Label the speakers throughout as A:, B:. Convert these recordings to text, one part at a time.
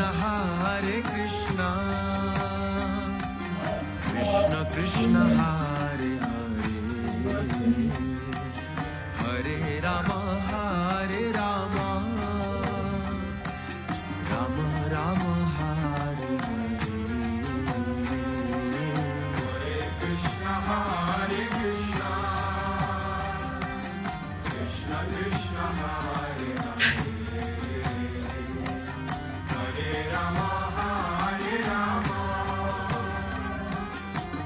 A: Hare Krishna, Krishna Krishna Hare Hare, Hare Rama Hare Rama, Rama Rama Hare Hare. Hare Krishna Hare Krishna, Krishna Krishna Hare Hare, Hare Rama Hare Rama,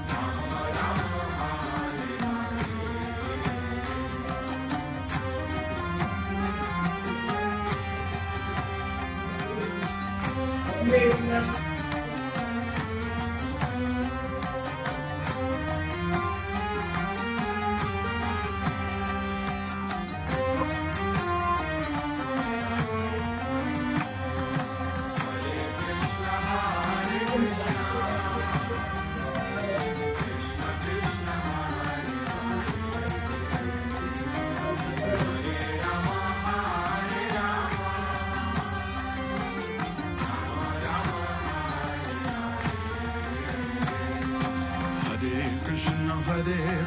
A: Rama Rama Hare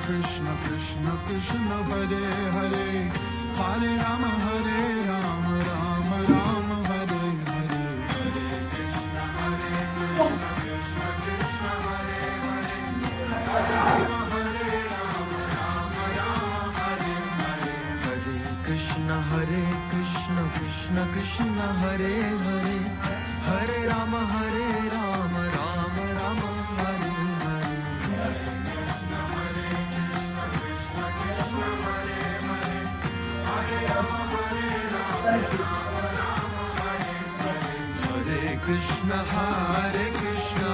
A: Krishna Krishna Krishna Hare Hare, Hare Rama Hare Rama, Rama Rama Hare Hare. Hare Krishna Hare Krishna Krishna Hare Hare, Hare Rama Hare Rama, Rama Rama Hare Hare. Hare Krishna Krishna Krishna Hare Hare, Hare Rama Hare Rama, Rama Rama Hare Hare. Hare Krishna Hare Krishna, Krishna Krishna Hare Hare, Hare Rama Hare Rama, Rama Rama Hare Hare. Hare Krishna Hare Krishna,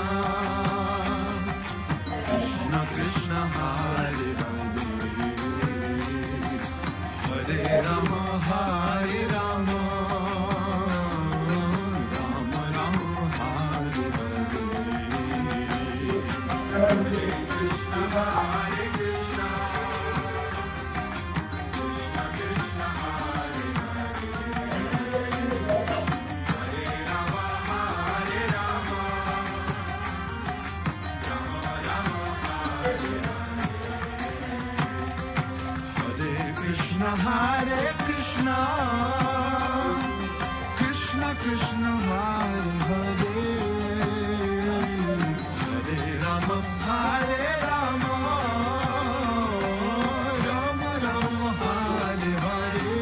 A: Krishna Krishna Hare Hare, Hare Rama Hare Rama, Rama Rama Hare Hare. Hare Krishna Hare Krishna, Krishna Krishna Hare Hare, Hare Rama Hare Rama, Rama Rama Hare Hare. Hare Krishna Hare Krishna, Krishna Krishna Hare Hare, Hare Rama Hare Rama, Rama Rama Hare Hare.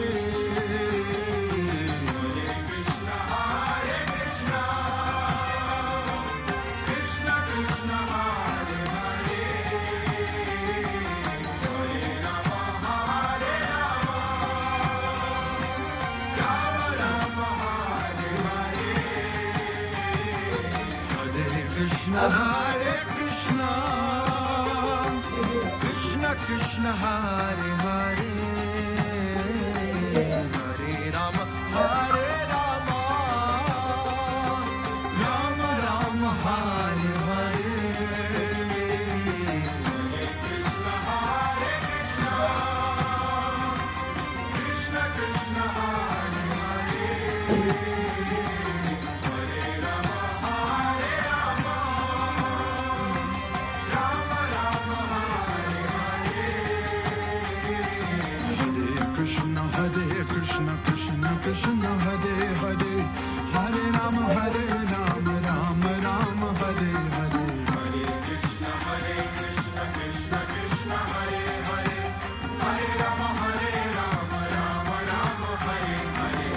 A: Hare Krishna Hare Krishna, Krishna Krishna Hare Hare, Hare Rama Hare Rama, Rama Rama Hare Hare. Hare Krishna Hare Krishna, Krishna Krishna Hare Hare, Hare Rama Hare Rama, Rama Rama Hare Hare. Hare Krishna Krishna Krishna Hare Hare, Hare Rama Hare Rama, Rama Rama Hare Hare. Hare Krishna Krishna Krishna Hare Hare, Hare Rama Hare Rama, Rama Rama Hare Hare.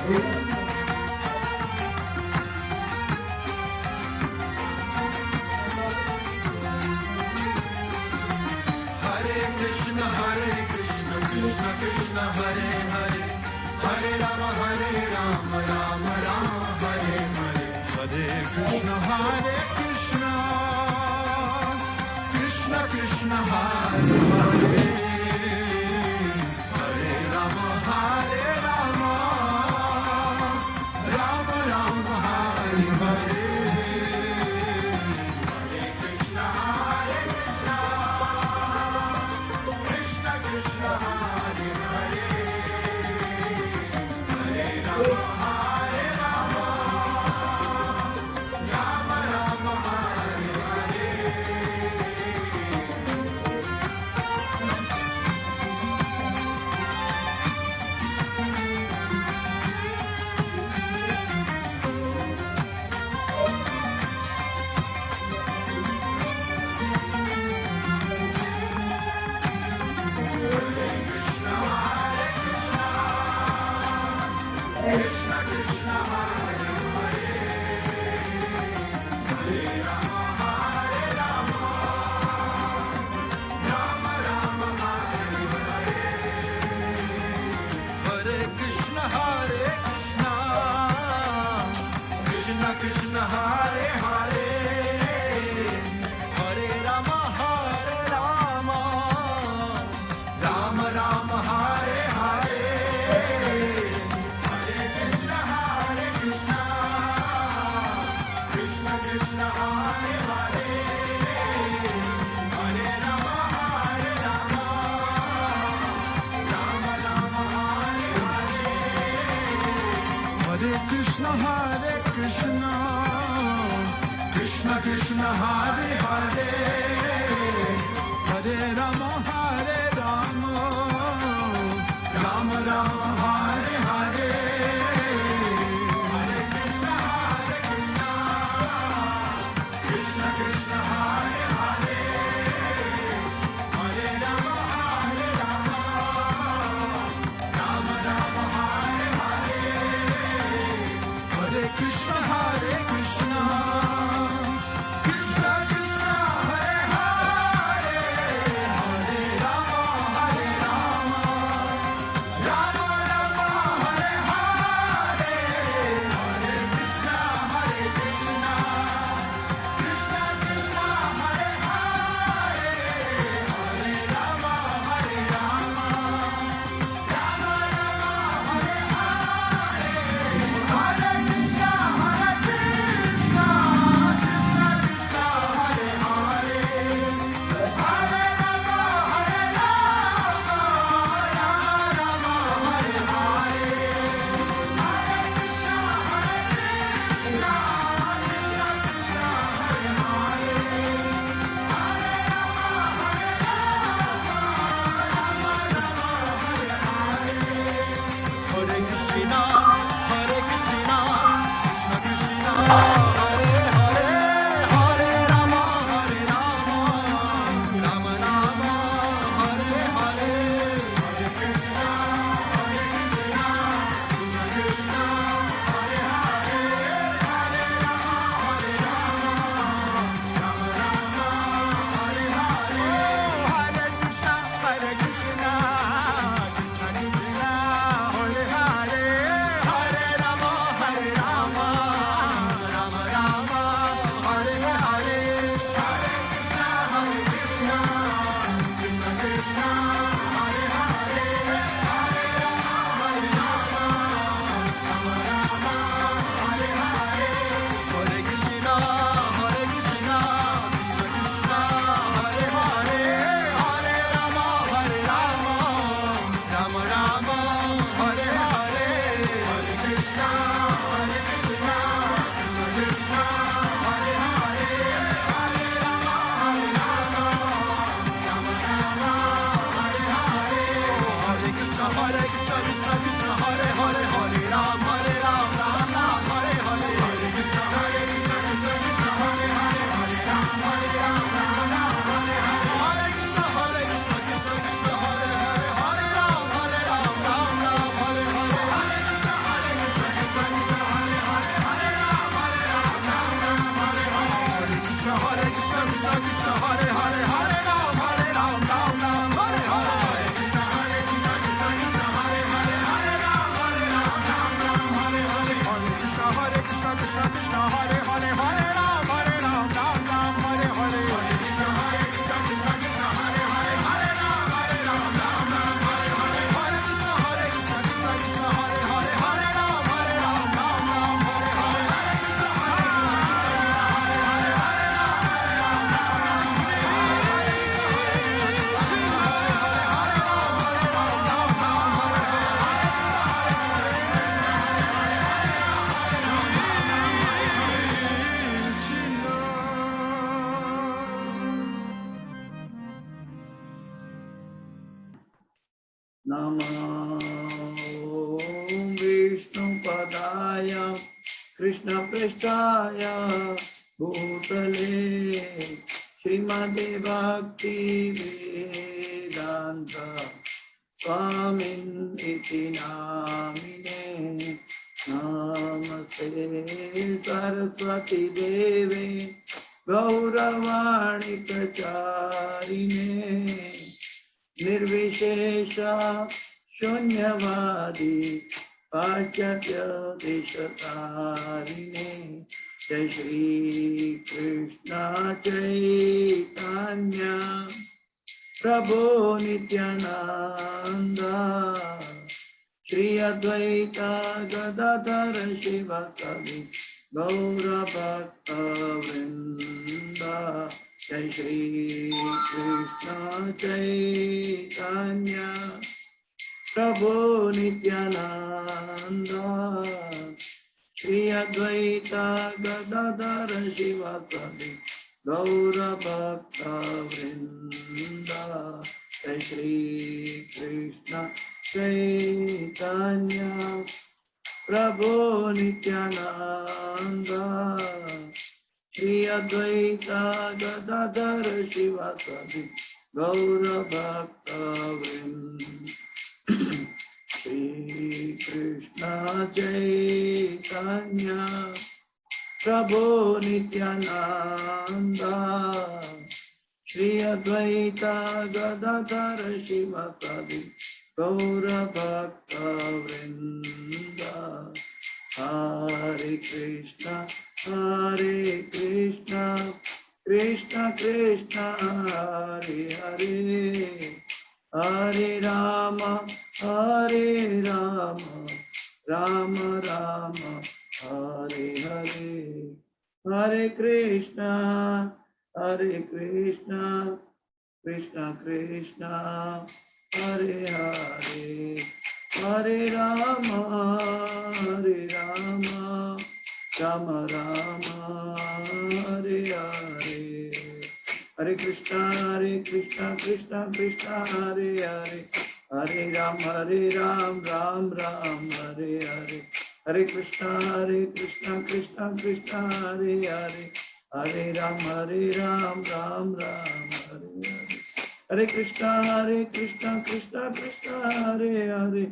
A: Hare Krishna Krishna Krishna Hare Hare, Hare Rama Krishna Hare Hare Hare Rama Rama Rama Hare Hare Hare Krishna Krishna Krishna Hare Hare Hare Rama Rama Rama Hare Hare Hare Krishna Krishna Krishna Hare Hare Hare Rama Rama Rama Hare Hare Hare Krishna Krishna Krishna Hare Hare Hare Rama Rama Rama Hare Hare Hare Krishna Krishna Krishna Hare Hare Hare Rama Rama Hare Hare Hare Krishna, Hare Krishna, Krishna Krishna, Hare Hare, Hare Rama, Rama Rama, Hare Hare, Hare Krishna, Krishna Krishna, Hare Hare, Hare Rama, Rama Rama, Hare Hare, Hare Krishna, Krishna Krishna, Hare Hare, Hare Rama, Rama Rama, Hare Hare, Hare Krishna, Krishna Krishna, Hare Hare, Hare Rama, Rama Rama, Hare Hare, Hare Krishna, Krishna Krishna, Hare Hare, Hare Rama, Rama Rama, Hare Hare, Hare Krishna, Krishna Krishna, Hare Hare, Hare Rama, Rama Rama, Hare Hare, Hare Krishna, Krishna Krishna, Hare Hare, Hare Ram, Ram Ram, Hare Hare, Hare Krishna, Krishna Krishna, Hare Hare, Hare Ram, Ram Ram, Hare Hare, Hare Krishna, Krishna Krishna, Hare Hare, Hare Ram, Ram Ram, Hare Hare, Hare Krishna, Krishna Krishna, Hare Hare, Hare Ram, Ram Ram, Hare Hare, Hare Krishna, Krishna Krishna, Hare Hare, Hare Ram, Ram Ram, Hare Hare, Hare Krishna, Krishna Krishna, Hare Hare, Hare Ram, Ram Hare Hare, Hare Krishna, Krishna Krishna, Hare Hare, Hare Ram, Ram Hare Hare, Hare Krishna, Krishna Krishna, Hare Hare, Hare Ram, Ram Hare Hare, Hare Krishna, Krishna Krishna, Hare Hare, Hare Ram, Ram Hare Hare, Hare Krishna,
B: Namo Vishnupadaya Krishna Prestaya Bhutale Srimade Bhakti Vedanta Swamin iti namine Namaste Saraswati Deve Gauravani Pracharine Nirvishesha Shunyavadi Pachatya Deshatarine Jai Shri Krishna Chaitanya Prabhu Nityananda Shri Advaita Gadadhara Shivasadi Gaura Bhakta Vrinda Jai Shri Krishna Chaitanya Prabhu Nityananda Shri Advaita Gadadhar शिवासादि गौर भक्त वृंदा। जय श्री कृष्ण चैतन्य प्रभु नित्यानंद श्री अद्वैता गदाधर शिवासादि गौर भक्त वृंद। श्री कृष्ण चैतन्य प्रभु नित्यानंद श्री अद्वैता गदाधर शिवासादि गौर भक्त वृंद। हरे कृष्ण कृष्ण कृष्ण हरे हरे, हरे राम राम राम हरे हरे। हरे कृष्ण कृष्ण कृष्ण हरे हरे, हरे राम राम राम हरे हरे। हरे कृष्ण कृष्ण कृष्ण हरे हरे, हरे राम राम राम हरे हरे। हरे कृष्ण कृष्ण कृष्ण हरे हरे, हरे राम राम राम हरे हरे। हरे कृष्ण कृष्ण कृष्ण हरे हरे,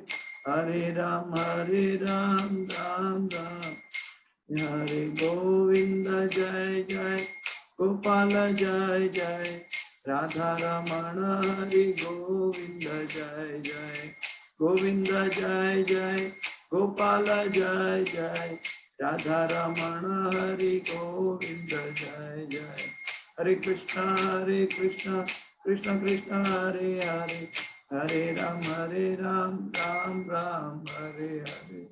B: हरे राम राम राम हरे। गोविंद जय जय गोपाल जय जय राधा रमण हरि गोविंद जय जय, गोविंद जय जय गोपाल जय जय राधा रमण हरि गोविंद जय जय। हरे कृष्ण कृष्ण कृष्ण हरे हरे, हरे राम राम राम हरे हरे।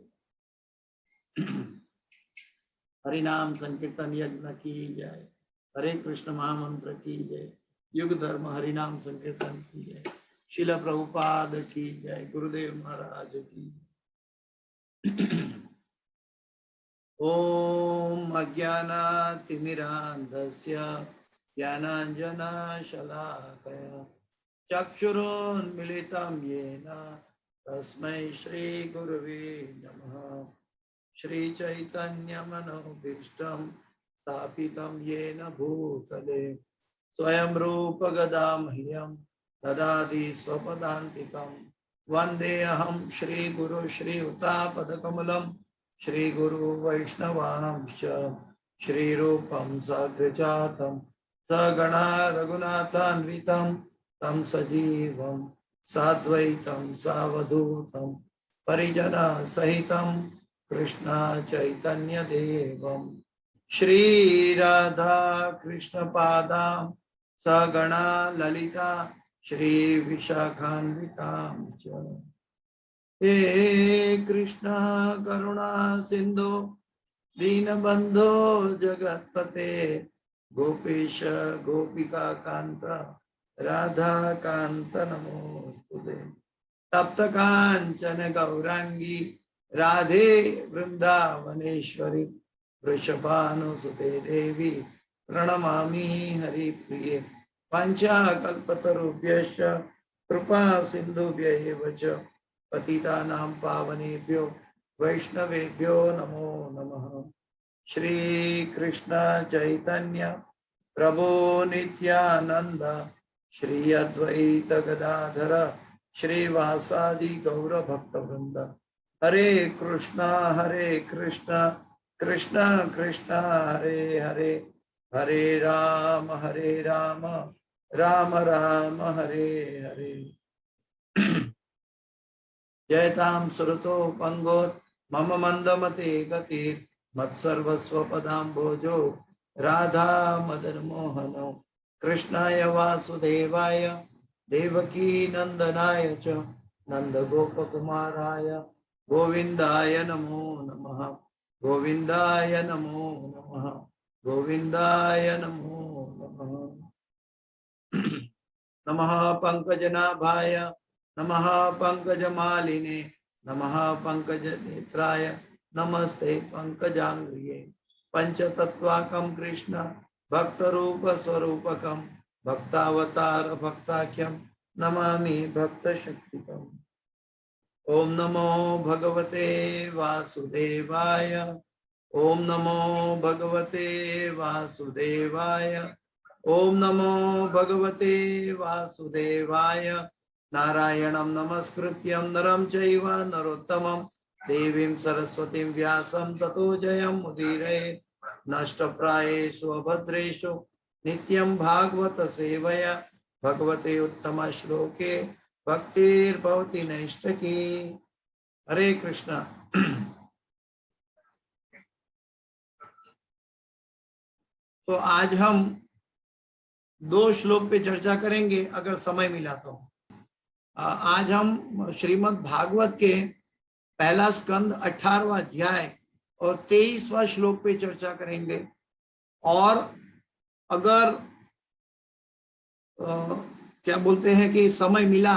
B: हरि नाम संकीर्तन यज्ञ की जय, हरे कृष्ण महामंत्र की जय, युग धर्म हरि नाम संकीर्तन की जय, शिला प्रभुपाद की जय, गुरुदेव महाराज की। ओम अज्ञानातिमिरान्धस्य ज्ञानाञ्जनशलाकया चक्षुरुन्मिलितं येन तस्मै श्रीगुरवे नमः। श्री चैतन्य मनोभीष्टं स्थापितं येन भूतले स्वयं रूप गदा मह्यं ददाति स्वपदान्तिकं। वन्देऽहं श्रीगुरु श्रीयुतापदकमलं श्रीगुरु वैष्णवांश्च श्रीरूपं साग्रजातं सगणा रघुनाथान्वितं तं सजीवं साद्वैतं सावधूतं परिजनसहितं कृष्ण चैतन्य देवं श्री राधा कृष्ण पादां सगणा ललिता श्री विशाखान्वितां च। हे कृष्ण करुणा सिंधु दीनबंधो जगत्पते गोपीश गोपिका कांत राधा कांत नमोस्तुते। तप्त कांचन गौरांगी राधे वृंदावनेश्वरी वृषभानुसुते देवी प्रणमामि हरिप्रिये। पंचाकल्पतरुभ्यश्च कृपा सिन्धुभ्यैव च पतितानां पावनेभ्यो वैष्णवेभ्यो नमो नमः। श्री कृष्ण चैतन्य प्रभु नित्यानंद श्री अद्वैत गदाधर श्रीवासादि गौर भक्तवृंद। हरे कृष्ण कृष्ण कृष्ण हरे हरे, हरे राम राम राम हरे हरे। जयतां सुरतो पंगोत मम मंदमते गतिर् मत्सर्वस्वपदाम्भोजो राधा मदन मोहनो कृष्णाय वासुदेवाय देवकी नंदनाय च नंद गोपकुमाराय गोविंदाय नमो नमः, गोविंदाय नमो नमः, गोविंदाय नमो नमः। नमः पंकजनाभाय नमः पंकजमालिने नमः पंकजनेत्राय नमस्ते पंकजांग्रिये पंचतत्वाकं कृष्ण भक्तरूप स्वरूपकं भक्तावतार भक्ताख्यं नमामि भक्तशक्तिकम्। ओम नमो भगवते वासुदेवाय। ओम नमो भगवते वासुदेवाय। ओम नमो भगवते वासुदेवाय। नारायणं नमस्कृत्यं नरं चैव नरोत्तमं देवीं सरस्वतीं व्यासं ततो जयं मुदीरयेत्। नष्टप्रायेषु अभद्रेषु नित्यं भागवत सेवया भगवते उत्तम श्लोके भक्तिर्भवति नैष्ठकी। हरे कृष्णा। तो आज हम 2 श्लोक पे चर्चा करेंगे अगर समय मिला तो। आज हम श्रीमद् भागवत के पहला स्कंद 18वां अध्याय और 23वां श्लोक पे चर्चा करेंगे। और अगर क्या बोलते हैं कि समय मिला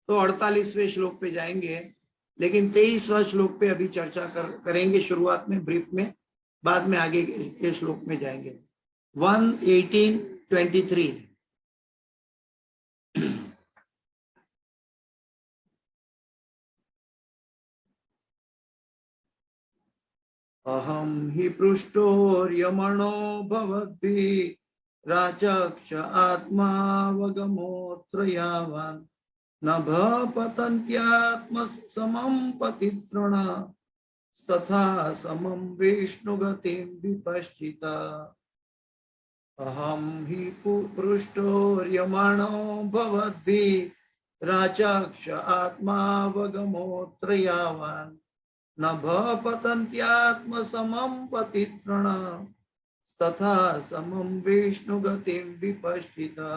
B: तो 48वें श्लोक पे जाएंगे, लेकिन 23वां श्लोक पे अभी चर्चा करेंगे शुरुआत में ब्रीफ में, बाद में आगे के श्लोक में जाएंगे। 1:18-23। अहम हि पृष्ठोर्यमणो भवद्भिः राचक्ष आत्मावगमोऽत्र यावान् नभ पतन्त्यात्म समं पतितृणा तथा समं विष्णुगतिं विपश्चिता। अहं हि पृष्ठोर्यमणो भवद्भिः राचक्ष आत्मावगमोऽत्र यावान् नभ पतन्त्यात्म समं पतितृणा तथा समं विष्णुगतिं विपश्चिता।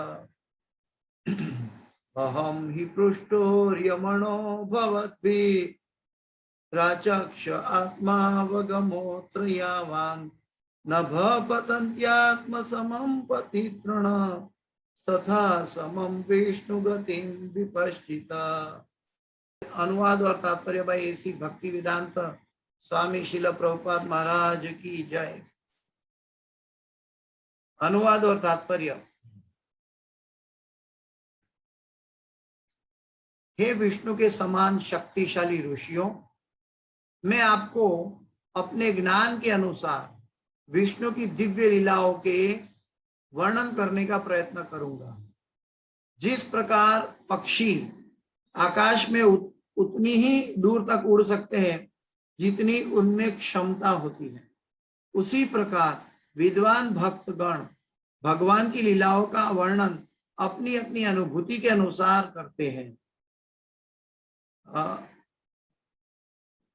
B: अहम हि पृष्ठोर्यमणो भवद्भिः राचक्ष आत्मावगमोऽत्र यावान् नभ पतन्त्यात्म समं पतितृणा तथा समं विष्णुगतिं विपश्चिता। अनुवाद और तात्पर्य भाई ऐसी भक्ति वेदांत स्वामी शिल प्रभुपाद महाराज की जय। अनुवाद और तात्पर्य। हे विष्णु के समान शक्तिशाली ऋषियों, मैं आपको अपने ज्ञान के अनुसार विष्णु की दिव्य लीलाओं के वर्णन करने का प्रयत्न करूंगा। जिस प्रकार पक्षी आकाश में उतनी ही दूर तक उड़ सकते हैं जितनी उनमें क्षमता होती है, उसी प्रकार विद्वान भक्तगण भगवान की लीलाओं का वर्णन अपनी अपनी अनुभूति के अनुसार करते हैं।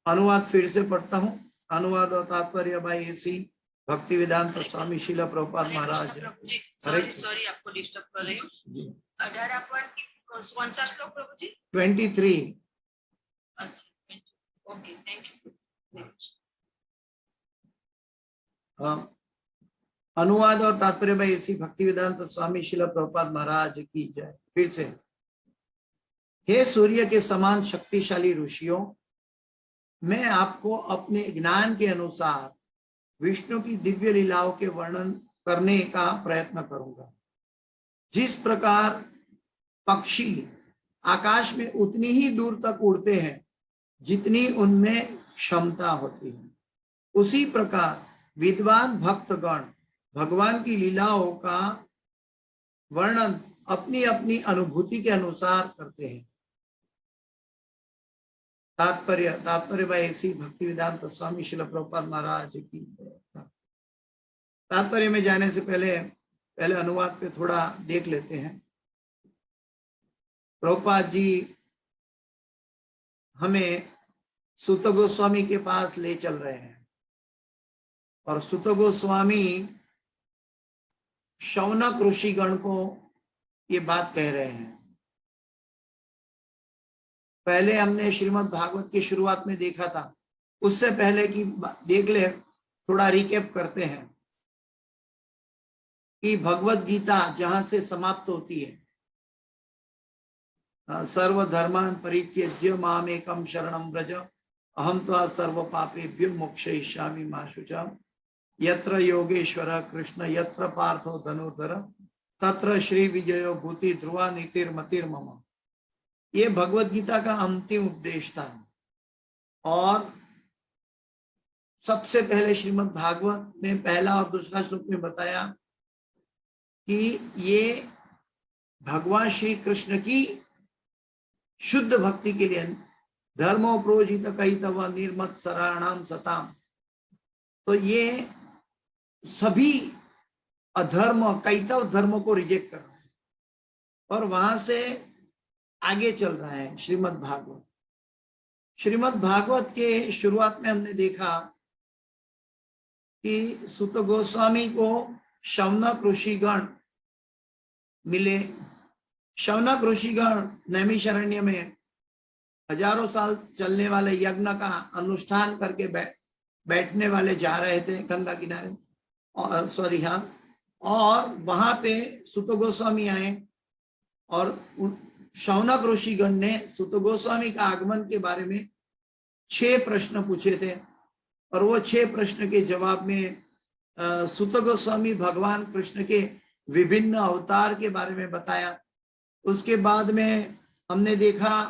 B: अनुवाद फिर से पढ़ता हूँ। अनुवाद और तात्पर्य भाई ऐसी भक्ति वेदांत स्वामी शिल प्रभुपाद महाराज।
C: सॉरी आपको डिस्टर्ब कर रही हूँ। 18 कौन सा श्लोक प्रभु जी?
B: 23।
C: अच्छा, ओके, थैंक यू।
B: अनुवाद और तात्पर्य भाई ऐसी भक्ति वेदांत स्वामी शिल प्रभुपाद महाराज की जय। फिर से, हे सूर्य के समान शक्तिशाली ऋषियों, मैं आपको अपने ज्ञान के अनुसार विष्णु की दिव्य लीलाओं के वर्णन करने का प्रयत्न करूंगा। जिस प्रकार पक्षी आकाश में उतनी ही दूर तक उड़ते हैं जितनी उनमें क्षमता होती है, उसी प्रकार विद्वान भक्तगण भगवान की लीलाओं का वर्णन अपनी अपनी अनुभूति के अनुसार करते हैं। तात्पर्य भाई ऐसी भक्ति वेदांत स्वामी शिल प्रभुपाद महाराज की। तात्पर्य में जाने से पहले अनुवाद पे थोड़ा देख लेते हैं। प्रभुपाद जी हमें सुत गोस्वामी के पास ले चल रहे हैं और सुत गोस्वामी शौनक ऋषिगण को ये बात कह रहे हैं। पहले हमने श्रीमद् भागवत की शुरुआत में देखा था, उससे पहले की देख ले, थोड़ा रिकेप करते हैं कि भगवत गीता जहां से समाप्त होती है, सर्वधर्मान् परित्यज्य मामेकं शरणं व्रज अहम त्वा सर्व पापेभ्यो मोक्षयिष्यामि मा शुचा। यत्र योगेश्वर कृष्ण यत्र पार्थो धनुर्धर तत्र श्री विजयो भूति ध्रुवा नीतिर्मतिर्मम। ये भगवत गीता का अंतिम उपदेश था। और सबसे पहले श्रीमद् भागवत में पहला और दूसरा श्लोक में बताया कि ये भगवान श्री कृष्ण की शुद्ध भक्ति के लिए धर्मो प्रोजित कैतव निर्मत सराणाम सताम। तो ये सभी अधर्म कैतव धर्म को रिजेक्ट कर रहा है और वहां से आगे चल रहा है श्रीमद् भागवत। श्रीमद् भागवत के शुरुआत में हमने देखा कि सुत गोस्वामी को शौनक ऋषिगण मिले। शौनक ऋषिगण नैमिषारण्य में हजारों साल चलने वाले यज्ञ का अनुष्ठान करके बैठने वाले जा रहे थे गंगा किनारे, और सॉरी हाँ, और वहां पे सुत गोस्वामी आए और शौनक ऋषिगण ने सुत गोस्वामी का आगमन के बारे में 6 प्रश्न पूछे थे। और वो 6 प्रश्न के जवाब में सुत गोस्वामी भगवान कृष्ण के विभिन्न अवतार के बारे में बताया। उसके बाद में हमने देखा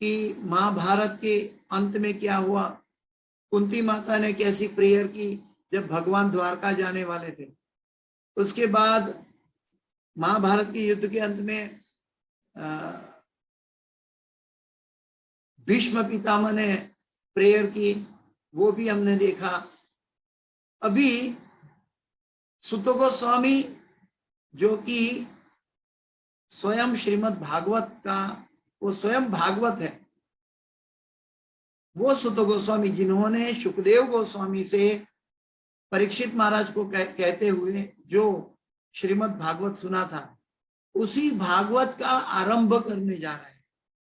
B: कि महाभारत के अंत में क्या हुआ, कुंती माता ने कैसी प्रेयर की जब भगवान द्वारका जाने वाले थे। उसके बाद महाभारत के युद्ध के अंत में भीष्म पितामह ने प्रेयर की, वो भी हमने देखा। अभी सुत गोस्वामी जो कि स्वयं श्रीमद् भागवत का, वो स्वयं भागवत है, वो सुत गोस्वामी जिन्होंने सुखदेव गोस्वामी से परीक्षित महाराज को कहते हुए जो श्रीमद् भागवत सुना था, उसी भागवत का आरंभ करने जा रहे हैं,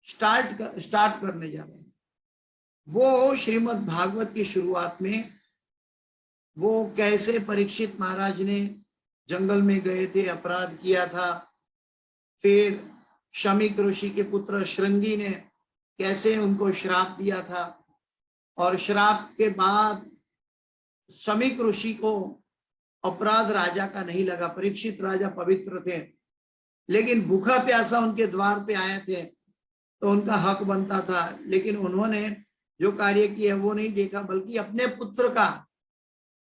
B: स्टार्ट करने जा रहे हैं। वो श्रीमद् भागवत की शुरुआत में वो कैसे परीक्षित महाराज ने जंगल में गए थे, अपराध किया था, फिर शमीक ऋषि के पुत्र श्रृंगी ने कैसे उनको श्राप दिया था, और श्राप के बाद शमीक ऋषि को अपराध राजा का नहीं लगा। परीक्षित राजा पवित्र थे, लेकिन भूखा प्यासा उनके द्वार पे आए थे तो उनका हक बनता था, लेकिन उन्होंने जो कार्य किया वो नहीं देखा, बल्कि अपने पुत्र का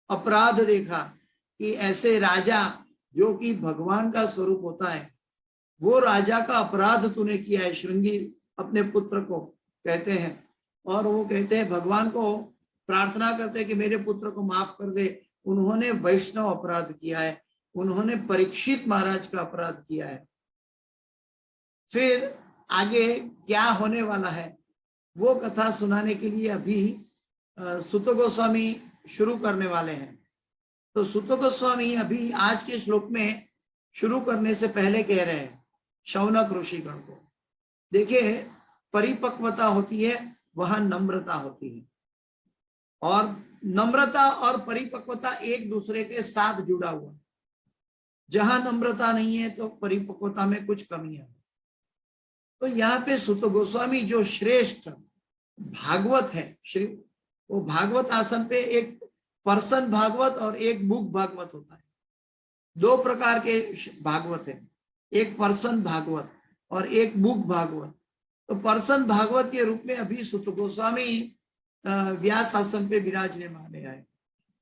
B: अपराध देखा कि ऐसे राजा जो कि भगवान का स्वरूप होता है, वो राजा का अपराध तूने किया है। श्रृंगी अपने पुत्र को कहते हैं, और वो कहते हैं भगवान को प्रार्थना करते हैं कि मेरे पुत्र को माफ कर दे। उन्होंने वैष्णव अपराध किया है, उन्होंने परीक्षित महाराज का अपराध किया है। फिर आगे क्या होने वाला है वो कथा सुनाने के लिए अभी सुत गोस्वामी शुरू करने वाले हैं। तो सुत गोस्वामी अभी आज के श्लोक में शुरू करने से पहले कह रहे हैं शौनक ऋषिगण को, देखिए परिपक्वता होती है वहां नम्रता होती है, और नम्रता और परिपक्वता एक दूसरे के साथ जुड़ा हुआ। जहां नम्रता नहीं है तो परिपक्वता में कुछ कमियां है। तो यहाँ पे सुत गोस्वामी जो श्रेष्ठ भागवत है, वो भागवत आसन पे एक पर्सन भागवत और एक बुक भागवत होता है। 2 प्रकार के भागवत है, एक पर्सन भागवत और एक बुक भागवत। तो पर्सन भागवत के रूप में अभी सुत गोस्वामी व्यास आसन पे विराजने वाले आए,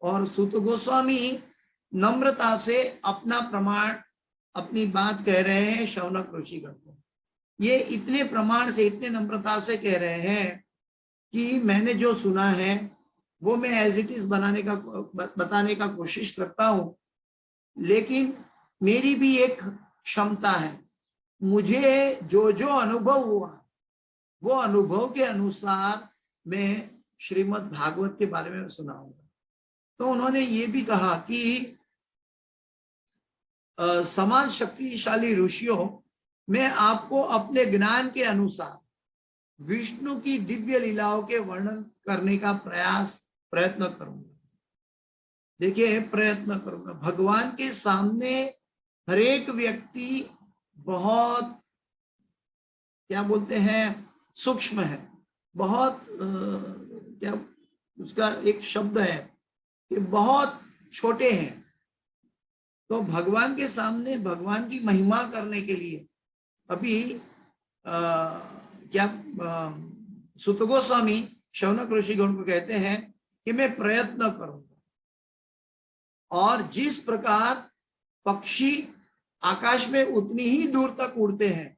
B: और सुत गोस्वामी नम्रता से अपना प्रमाण, अपनी बात कह रहे हैं शौनक ऋषिगण को। ये इतने प्रमाण से, इतने नम्रता से कह रहे हैं कि मैंने जो सुना है वो मैं एज इट इज बताने का कोशिश करता हूं, लेकिन मेरी भी एक क्षमता है। मुझे जो जो अनुभव हुआ वो अनुभव के अनुसार मैं श्रीमद् भागवत के बारे में सुनाऊंगा। तो उन्होंने ये भी कहा कि समान शक्तिशाली ऋषियों, मैं आपको अपने ज्ञान के अनुसार विष्णु की दिव्य लीलाओं के वर्णन करने का प्रयत्न करूंगा। देखिए, प्रयत्न करूंगा। भगवान के सामने हर एक व्यक्ति बहुत, क्या बोलते हैं, सूक्ष्म है, बहुत क्या उसका एक शब्द है कि बहुत छोटे हैं। तो भगवान के सामने भगवान की महिमा करने के लिए अभी सुत गोस्वामी शौनक ऋषिगण को कहते हैं कि मैं प्रयत्न करूंगा। और जिस प्रकार पक्षी आकाश में उतनी ही दूर तक उड़ते हैं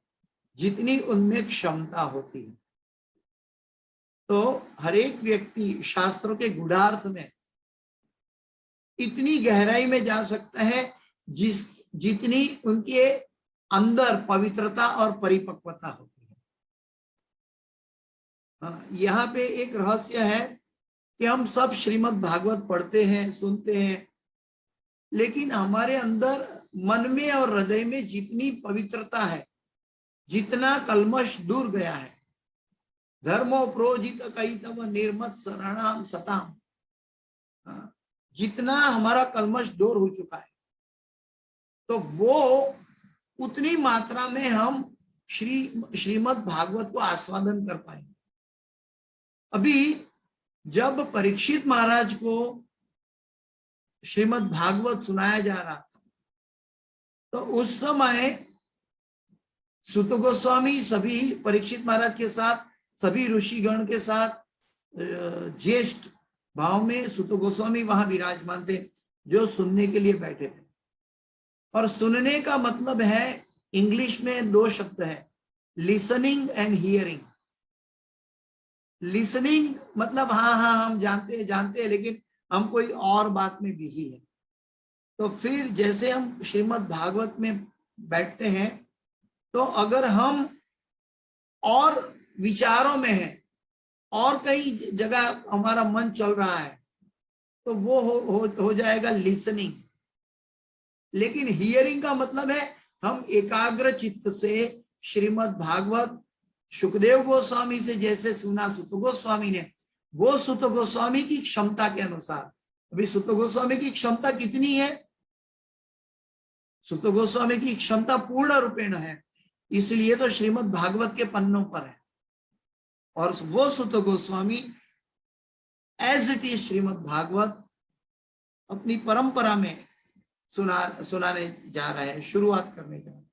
B: जितनी उनमें क्षमता होती है, तो हर एक व्यक्ति शास्त्रों के गूढ़ार्थ में इतनी गहराई में जा सकता है जितनी उनके अंदर पवित्रता और परिपक्वता होती है। यहाँ पे एक रहस्य है कि हम सब श्रीमद् भागवत पढ़ते हैं, सुनते हैं, लेकिन हमारे अंदर मन में और हृदय में जितनी पवित्रता है, जितना कल्मश दूर गया है, धर्मो प्रोजित कैतव निर्मत शरणाम सताम, जितना हमारा कल्मश दूर हो चुका है, तो वो उतनी मात्रा में हम श्रीमद् भागवत को आस्वादन कर पाएंगे। अभी जब परीक्षित महाराज को श्रीमद् भागवत सुनाया जा रहा था, तो उस समय सुत गोस्वामी सभी परीक्षित महाराज के साथ, सभी ऋषिगण के साथ ज्येष्ठ भाव में सुत गोस्वामी वहां विराजमान थे, जो सुनने के लिए बैठे थे। और सुनने का मतलब है, इंग्लिश में दो शब्द है, लिसनिंग एंड हियरिंग। लिसनिंग मतलब हाँ हम जानते हैं, लेकिन हम कोई और बात में बिजी है। तो फिर जैसे हम श्रीमद् भागवत में बैठते हैं, तो अगर हम और विचारों में हैं और कई जगह हमारा मन चल रहा है, तो वो हो जाएगा लिसनिंग। लेकिन हियरिंग का मतलब है हम एकाग्र चित्त से श्रीमद् भागवत सुखदेव गोस्वामी से जैसे सुना सुत गोस्वामी ने, वो सुत गोस्वामी की क्षमता के अनुसार। अभी सुत गोस्वामी की क्षमता कितनी है? सुत गोस्वामी की क्षमता पूर्ण रूपेण है, इसलिए तो श्रीमद् भागवत के पन्नों पर है। और वो Suta Goswami as it is Shrimad Bhagwat अपनी परंपरा में सुनाने जा रहे हैं, शुरुआत करने जा रहे हैं।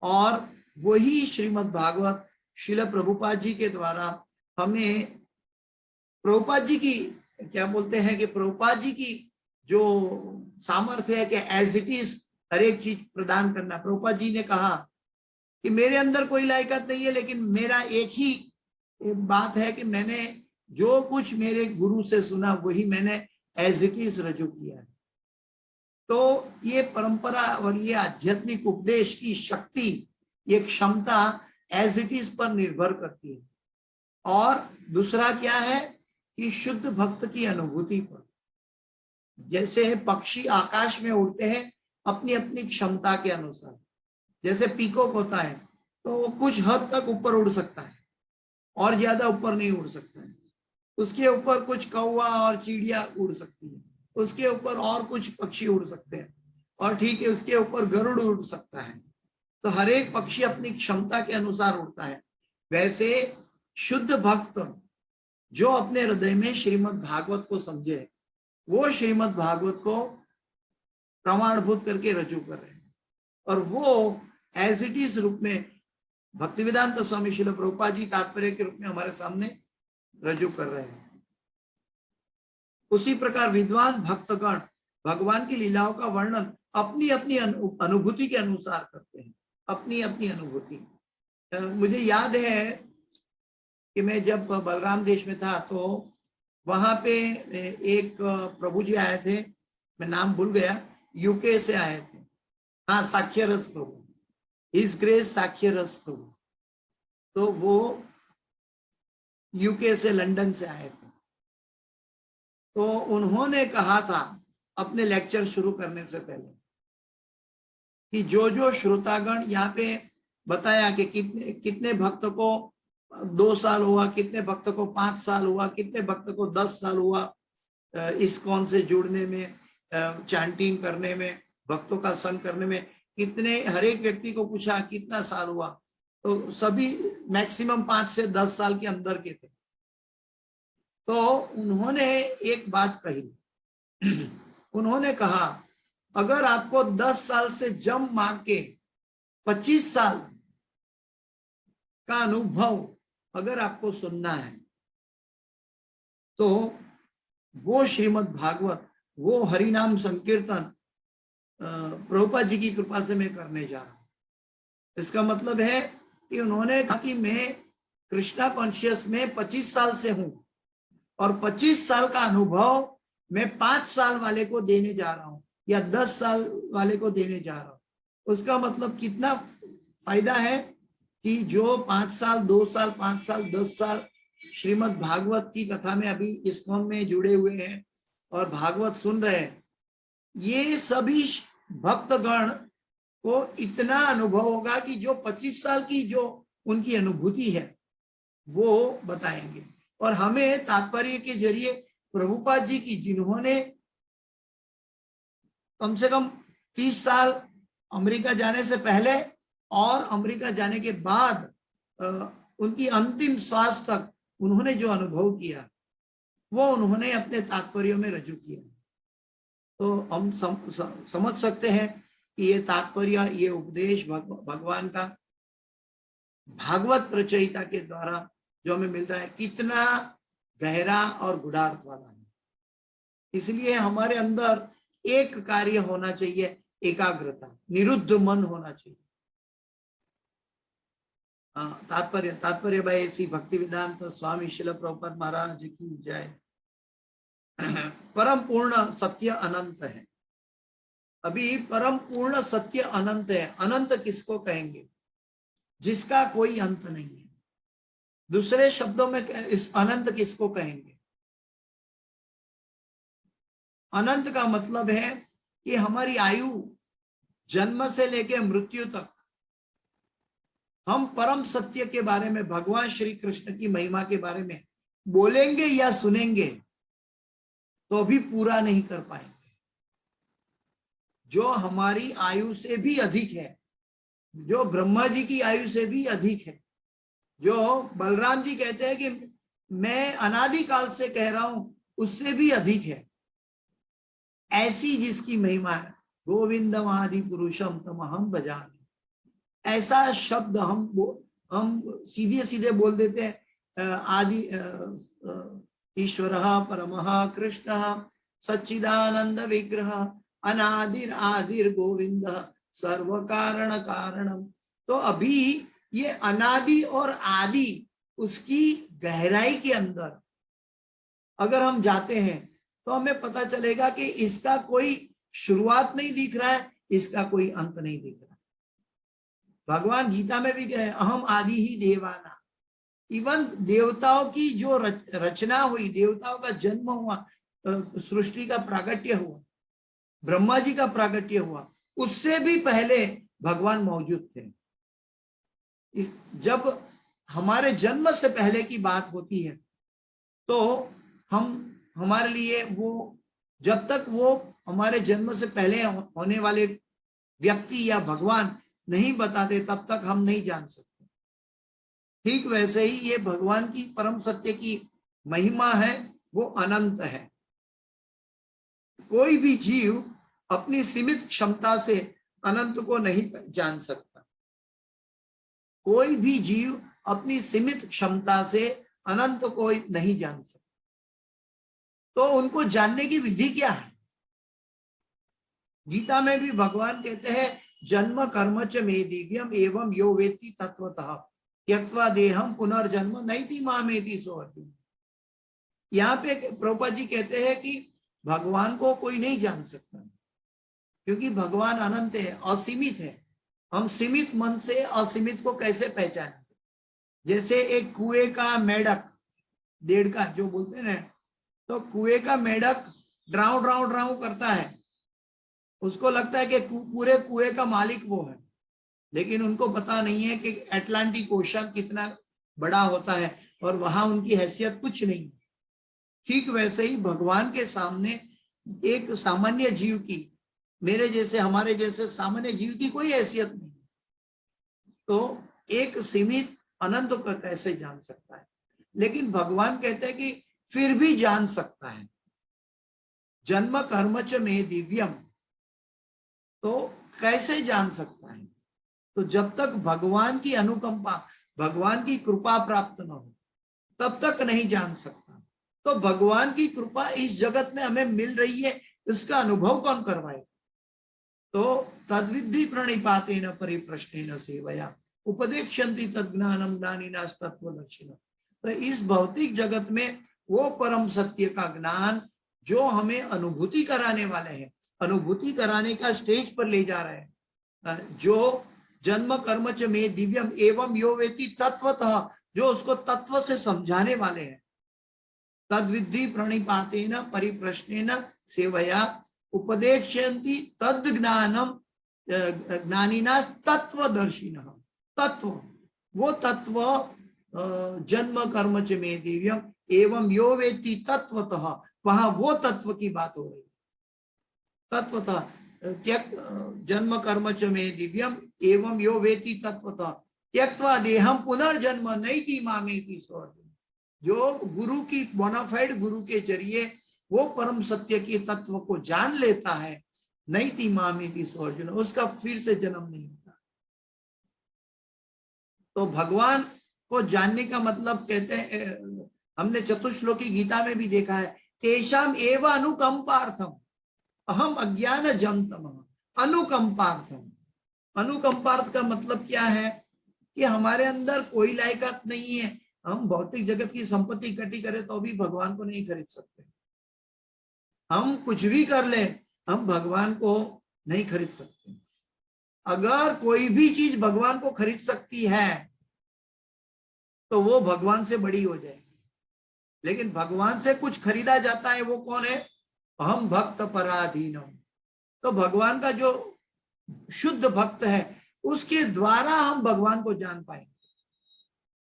B: और वही श्रीमद् भागवत श्रील प्रभुपाद जी के द्वारा हमें, प्रभुपाद जी की क्या बोलते हैं कि प्रभुपाद जी की जो सामर्थ्य है कि एज इट इज हर एक चीज प्रदान करना। प्रभुपाद जी ने कहा कि मेरे अंदर कोई लायकात नहीं है, लेकिन मेरा एक ही बात है कि मैंने जो कुछ मेरे गुरु से सुना वही मैंने एज इट इज रजू किया है। तो ये परंपरा और ये आध्यात्मिक उपदेश की शक्ति, ये क्षमता एज इट इज पर निर्भर करती है। और दूसरा क्या है कि शुद्ध भक्त की अनुभूति पर। जैसे पक्षी आकाश में उड़ते हैं अपनी अपनी क्षमता के अनुसार, जैसे पीकॉक होता है तो वो कुछ हद तक ऊपर उड़ सकता है और ज्यादा ऊपर नहीं उड़ सकता है। उसके ऊपर कुछ कौवा और चिड़िया उड़ सकती है, उसके ऊपर और कुछ पक्षी उड़ सकते हैं, और ठीक है उसके ऊपर गरुड़ उड़ सकता है। तो हर एक पक्षी अपनी क्षमता के अनुसार उड़ता है। वैसे शुद्ध भक्त जो अपने हृदय में श्रीमद् भागवत को समझे, वो श्रीमद् भागवत को प्रमाणभूत करके रजू कर रहे हैं, और वो एज इट इज रूप में भक्तिवेदांत स्वामी श्रील प्रभुपाद जी तात्पर्य के रूप में हमारे सामने रजू कर रहे हैं। उसी प्रकार विद्वान भक्तगण भगवान की लीलाओं का वर्णन अपनी अपनी अनुभूति के अनुसार करते हैं, अपनी अपनी अनुभूति। मुझे याद है कि मैं जब बलराम देश में था तो वहां पे एक प्रभु जी आए थे, मैं नाम भूल गया, यूके से आए थे। हाँ, साक्ष्य रस प्रभु, हिज ग्रेस साक्ष्य रस प्रभु। तो वो यूके से, लंदन से आए थे। तो उन्होंने कहा था अपने लेक्चर शुरू करने से पहले कि जो जो श्रोतागण, यहाँ पे बताया कि कितने भक्त को 2 साल हुआ, कितने भक्त को 5 साल हुआ, कितने भक्त को 10 साल हुआ इस्कॉन से जुड़ने में, चैंटिंग करने में, भक्तों का संग करने में, कितने, हर एक व्यक्ति को पूछा कितना साल हुआ, तो सभी मैक्सिमम 5 से 10 साल के अंदर के थे। तो उन्होंने एक बात कही। उन्होंने कहा अगर आपको 10 साल से जम मार के 25 साल का अनुभव अगर आपको सुनना है तो वो श्रीमद् भागवत, वो हरिनाम संकीर्तन प्रभुपाद जी की कृपा से मैं करने जा रहा हूं। इसका मतलब है कि उन्होंने कहा कि मैं कृष्णा कॉन्शियस में 25 साल से हूं और 25 साल का अनुभव मैं 5 साल वाले को देने जा रहा हूं या 10 साल वाले को देने जा रहा हूं। उसका मतलब कितना फायदा है कि जो 5 साल, 2 साल, 5 साल, 10 साल श्रीमद् भागवत की कथा में अभी इस्कॉन में जुड़े हुए हैं और भागवत सुन रहे हैं, ये सभी भक्तगण को इतना अनुभव होगा कि जो 25 साल की जो उनकी अनुभूति है वो बताएंगे। और हमें तात्पर्य के जरिए प्रभुपाद जी की, जिन्होंने कम से कम 30 साल अमेरिका जाने से पहले और अमेरिका जाने के बाद उनकी अंतिम श्वास तक उन्होंने जो अनुभव किया वो उन्होंने अपने तात्पर्यों में रजू किया। तो हम समझ सकते हैं कि ये तात्पर्य, ये उपदेश भगवान का भागवत रचयिता के द्वारा जो हमें मिल रहा है कितना गहरा और गुढ़ार्थ वाला है। इसलिए हमारे अंदर एक कार्य होना चाहिए, एकाग्रता, निरुद्ध मन होना चाहिए। तात्पर्य भाई श्री भक्ति वेदांत स्वामी शिल प्रभुपाद महाराज की जय। परम पूर्ण सत्य अनंत है। अभी परम पूर्ण सत्य अनंत है। अनंत किसको कहेंगे? जिसका कोई अंत नहीं है। दूसरे शब्दों में इस अनंत किसको कहेंगे? अनंत का मतलब है कि हमारी आयु जन्म से लेकर मृत्यु तक हम परम सत्य के बारे में, भगवान श्री कृष्ण की महिमा के बारे में बोलेंगे या सुनेंगे तो भी पूरा नहीं कर पाएंगे। जो हमारी आयु से भी अधिक है, जो ब्रह्मा जी की आयु से भी अधिक है, जो बलराम जी कहते हैं कि मैं अनादिकाल से कह रहा हूं उससे भी अधिक है, ऐसी जिसकी महिमा है, गोविंदम आदि पुरुषम तमहम भजामि। ऐसा शब्द हम सीधे सीधे बोल देते हैं। आदि ईश्वर परमः कृष्ण सच्चिदानंद विग्रह अनादिर आदिर गोविंद सर्व कारण कारणम। तो अभी ये अनादि और आदि, उसकी गहराई के अंदर अगर हम जाते हैं तो हमें पता चलेगा कि इसका कोई शुरुआत नहीं दिख रहा है, इसका कोई अंत नहीं दिख रहा। भगवान गीता में भी कहे अहम आदि ही देवाना। इवन देवताओं की जो रचना हुई, देवताओं का जन्म हुआ, सृष्टि का प्रागट्य हुआ, ब्रह्मा जी का प्रागट्य हुआ, उससे भी पहले भगवान मौजूद थे। जब हमारे जन्म से पहले की बात होती है तो हमारे लिए वो, जब तक वो हमारे जन्म से पहले होने वाले व्यक्ति या भगवान नहीं बताते तब तक हम नहीं जान सकते। ठीक वैसे ही ये भगवान की परम सत्य की महिमा है, वो अनंत है। कोई भी जीव अपनी सीमित क्षमता से अनंत को नहीं जान सकता। कोई भी जीव अपनी सीमित क्षमता से अनंत को नहीं जान सकता। तो उनको जानने की विधि क्या है? गीता में भी भगवान कहते हैं जन्म कर्म च मे दिव्यम एवं यो वेत्ति तत्वतः त्यक्त्वा देहम पुनर्जन्म नैति मामेति सो अर्जुन। यहाँ पे प्रभुपाद जी कहते हैं कि भगवान को कोई नहीं जान सकता क्योंकि भगवान अनंत है, असीमित है। हम सीमित मन से असीमित को कैसे पहचानें? जैसे एक कुएं का मेढक, देड़का जो बोलते हैं ना, तो कुएं का मेढक ड्राउ ड्राउ ड्राउ करता है, उसको लगता है कि पूरे कुएं का मालिक वो है, लेकिन उनको पता नहीं है कि अटलांटिक ओशन कितना बड़ा होता है और वहां उनकी हैसियत कुछ नहीं। ठीक वैसे ही भगवान के सामने एक सामान्य जीव की, मेरे जैसे, हमारे जैसे सामान्य जीव की कोई हैसियत नहीं। तो एक सीमित अनंत को कैसे जान सकता है? लेकिन भगवान कहते हैं कि फिर भी जान सकता है। जन्म कर्म च में दिव्यम, तो कैसे जान सकता है? तो जब तक भगवान की अनुकंपा, भगवान की कृपा प्राप्त न हो तब तक नहीं जान सकता। तो भगवान की कृपा इस जगत में हमें मिल रही है, इसका अनुभव कौन करवाए? तो तद्विद्धि प्रणिपातेन परिप्रश्नेन सेवया उपदेक्षन्ति तज्ज्ञानम ज्ञानिनास तत्त्वदर्शिनः। तो इस भौतिक जगत में वो परम सत्य का ज्ञान जो हमें अनुभूति कराने वाले हैं, अनुभूति कराने का स्टेज पर ले जा रहे हैं, जो जन्म कर्म च में दिव्यम एवं यो वेति तत्वतः, जो उसको तत्व से समझाने वाले हैं। तद्विद्धि प्रणिपातेन परिप्रश्नेन सेवया उपदेक्षन्ति तद् ज्ञानम ज्ञानिना तत्वदर्शिनः। तत्व, वो तत्व जन्म कर्म च में दिव्यम एवं यो वेति तत्वतः, वहां वो तत्व की बात हो रही है। तत्वतः जन्म कर्म च में दिव्यम एवं यो वेति तत्वतः त्यक्त्वा देहम पुनर्जन्म नैति मामेति सौर्जुन। जो गुरु की बोनाफाइड गुरु के जरिए वो परम सत्य के तत्व को जान लेता है, नैति मामेति सौर्जुन, उसका फिर से जन्म नहीं होता। तो भगवान को जानने का मतलब कहते हैं, हमने चतुश्लोकी गीता में भी देखा है, तेषाम एव अनुकंपार्थम अहम अज्ञान जमतम अनुकंपार्थम। अनुकंपार्थ का मतलब क्या है? कि हमारे अंदर कोई लायकात नहीं है, हम भौतिक जगत की संपत्ति इकट्ठी करें तो भी भगवान को नहीं खरीद सकते। हम कुछ भी कर ले, हम भगवान को नहीं खरीद सकते। अगर कोई भी चीज भगवान को खरीद सकती है तो वो भगवान से बड़ी हो जाएगी। लेकिन भगवान से कुछ खरीदा जाता है, वो कौन है? अहम भक्त पराधीनम। तो भगवान का जो शुद्ध भक्त है उसके द्वारा हम भगवान को जान पाएंगे।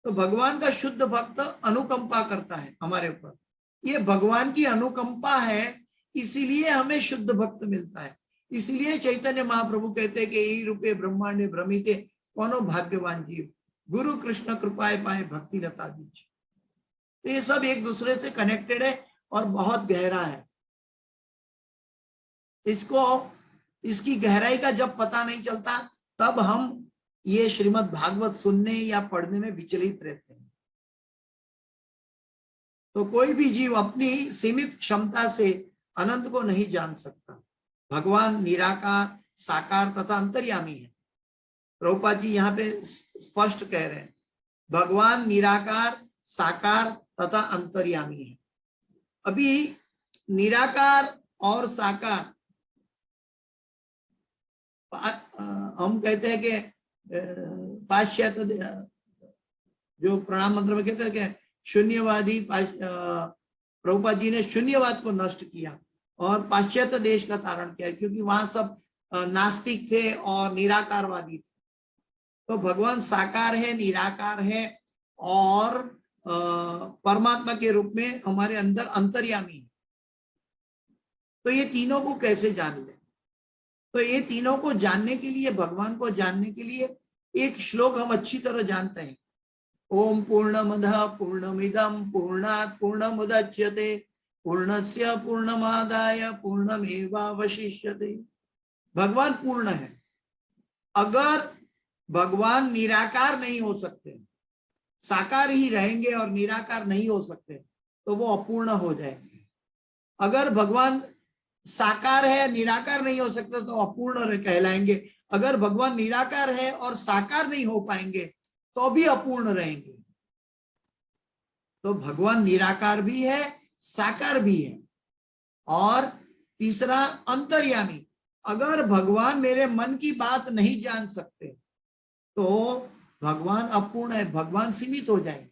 B: तो भगवान का शुद्ध भक्त अनुकंपा करता है हमारे ऊपर, ये भगवान की अनुकंपा है, इसीलिए हमें शुद्ध भक्त मिलता है। इसीलिए चैतन्य महाप्रभु कहते हैं कि ई रूपे ब्रह्मांडे भ्रमिते कौनो भाग्यवान जीव, गुरु कृष्ण कृपाए पाए भक्ति लता दीजिए। तो ये सब एक दूसरे से कनेक्टेड है और बहुत गहरा है। इसकी गहराई का जब पता नहीं चलता तब हम ये श्रीमद् भागवत सुनने या पढ़ने में विचलित रहते हैं। तो कोई भी जीव अपनी सीमित क्षमता से अनंत को नहीं जान सकता। भगवान निराकार, साकार तथा अंतर्यामी है। प्रभुपाद जी यहाँ पे स्पष्ट कह रहे हैं, भगवान निराकार, साकार तथा अंतर्यामी है। अभी निराकार और साकार हम कहते हैं कि पाश्चात्य जो प्रणाम मंत्र में कहते हैं कि शून्यवादी, प्रभुपाद जी ने शून्यवाद को नष्ट किया और पाश्चात्य देश का तारण किया, क्योंकि वहां सब नास्तिक थे और निराकारवादी थे। तो भगवान साकार है, निराकार है और परमात्मा के रूप में हमारे अंदर अंतर्यामी है। तो ये तीनों को कैसे जान ले? तो ये तीनों को जानने के लिए, भगवान को जानने के लिए एक श्लोक हम अच्छी तरह जानते हैं। ओम पूर्णमदः पूर्णमिदं पूर्णात् पूर्णमुदच्यते पूर्णस्य पूर्णमादाय पूर्णमेवावशिष्यते। भगवान पूर्ण है। अगर भगवान निराकार नहीं हो सकते, साकार ही रहेंगे और निराकार नहीं हो सकते, तो वो अपूर्ण हो जाएंगे। अगर भगवान साकार है, निराकार नहीं हो सकते, तो अपूर्ण कहलाएंगे। अगर भगवान निराकार है और साकार नहीं हो पाएंगे तो भी अपूर्ण रहेंगे। तो भगवान निराकार भी है, साकार भी है। और तीसरा अंतर्यामी। अगर भगवान मेरे मन की बात नहीं जान सकते तो भगवान अपूर्ण है, भगवान सीमित हो जाएंगे।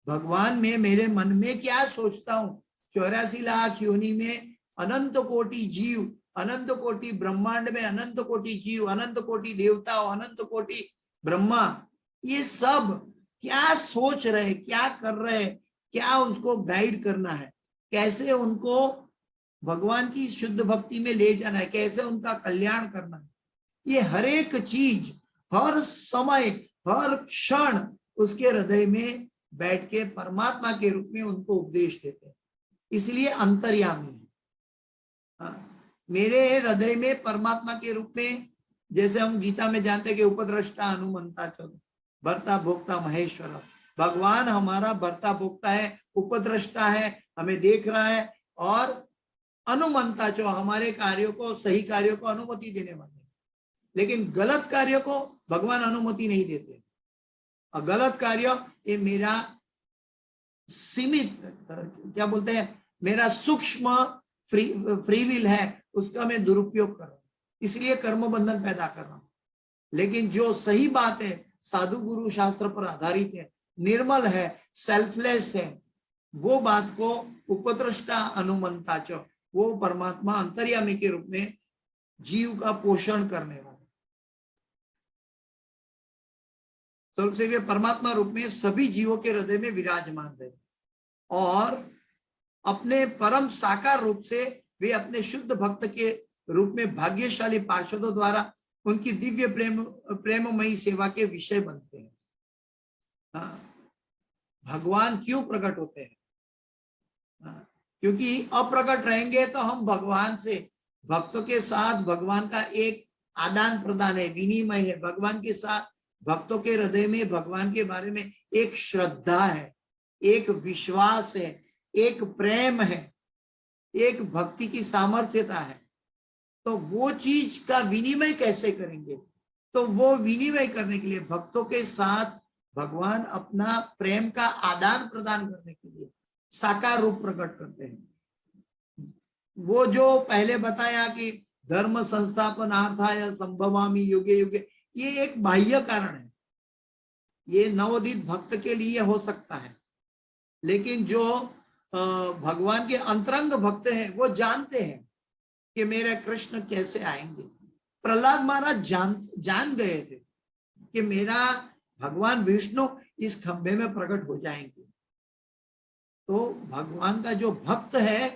B: भगवान में मेरे मन में क्या सोचता हूं, 84 लाख योनि में अनंत कोटि जीव, अनंत कोटि ब्रह्मांड में अनंत कोटि जीव, अनंत कोटि देवता, अनंत कोटि ब्रह्मा, ये सब क्या सोच रहे, क्या कर रहे, क्या उसको गाइड करना है, कैसे उनको भगवान की शुद्ध भक्ति में ले जाना है, कैसे उनका कल्याण करना है, ये हर एक चीज हर समय हर क्षण उसके हृदय में बैठ के परमात्मा के रूप में उनको उपदेश देते हैं, इसलिए अंतर्यामी है। हाँ, मेरे हृदय में परमात्मा के रूप में, जैसे हम गीता में जानते हैं कि उपद्रष्टा अनुमंता च भर्ता भोक्ता महेश्वर, भगवान हमारा भर्ता भोक्ता है, उपद्रष्टा है, हमें देख रहा है, और अनुमंता जो हमारे कार्यों को, सही कार्यों को अनुमति देने वाले। लेकिन गलत कार्यों को भगवान अनुमति नहीं देते, और गलत कार्य ये मेरा सीमित, क्या बोलते हैं, मेरा सूक्ष्म फ्री विल है, उसका मैं दुरुपयोग कर रहा हूं, इसलिए कर्म बंधन पैदा कर रहा हूं। लेकिन जो सही बात है, साधु गुरु शास्त्र पर आधारित है, निर्मल है, सेल्फलेस है, वो बात को उपद्रष्टा अनुमंता च, वो परमात्मा अंतर्यामी के रूप में जीव का पोषण करने वाला, स्वरूप से वे परमात्मा रूप में सभी जीवों के हृदय में विराजमान रहे, और अपने परम साकार रूप से वे अपने शुद्ध भक्त के रूप में भाग्यशाली पार्षदों द्वारा उनकी दिव्य प्रेममयी सेवा के विषय बनते हैं। हाँ, भगवान क्यों प्रकट होते हैं? हाँ, क्योंकि अप्रकट रहेंगे तो हम भगवान से, भक्तों के साथ भगवान का एक आदान प्रदान है, विनिमय है, भगवान के साथ भक्तों के हृदय में भगवान के बारे में एक श्रद्धा है, एक विश्वास है, एक प्रेम है, एक भक्ति की सामर्थ्यता है। तो वो चीज का विनिमय कैसे करेंगे? तो वो विनिमय करने के लिए भक्तों के साथ भगवान अपना प्रेम का आदान प्रदान करने के लिए साकार रूप प्रकट करते हैं। वो जो पहले बताया कि धर्म संस्थापनार्थाय संभवामि युगे युगे, ये एक बाह्य कारण है, ये नवोदित भक्त के लिए हो सकता है, लेकिन जो भगवान के अंतरंग भक्त हैं वो जानते हैं कि मेरे कृष्ण कैसे आएंगे। प्रहलाद महाराज जान गए थे कि मेरा भगवान विष्णु इस खंभे में प्रकट हो जाएंगे। तो भगवान का जो भक्त है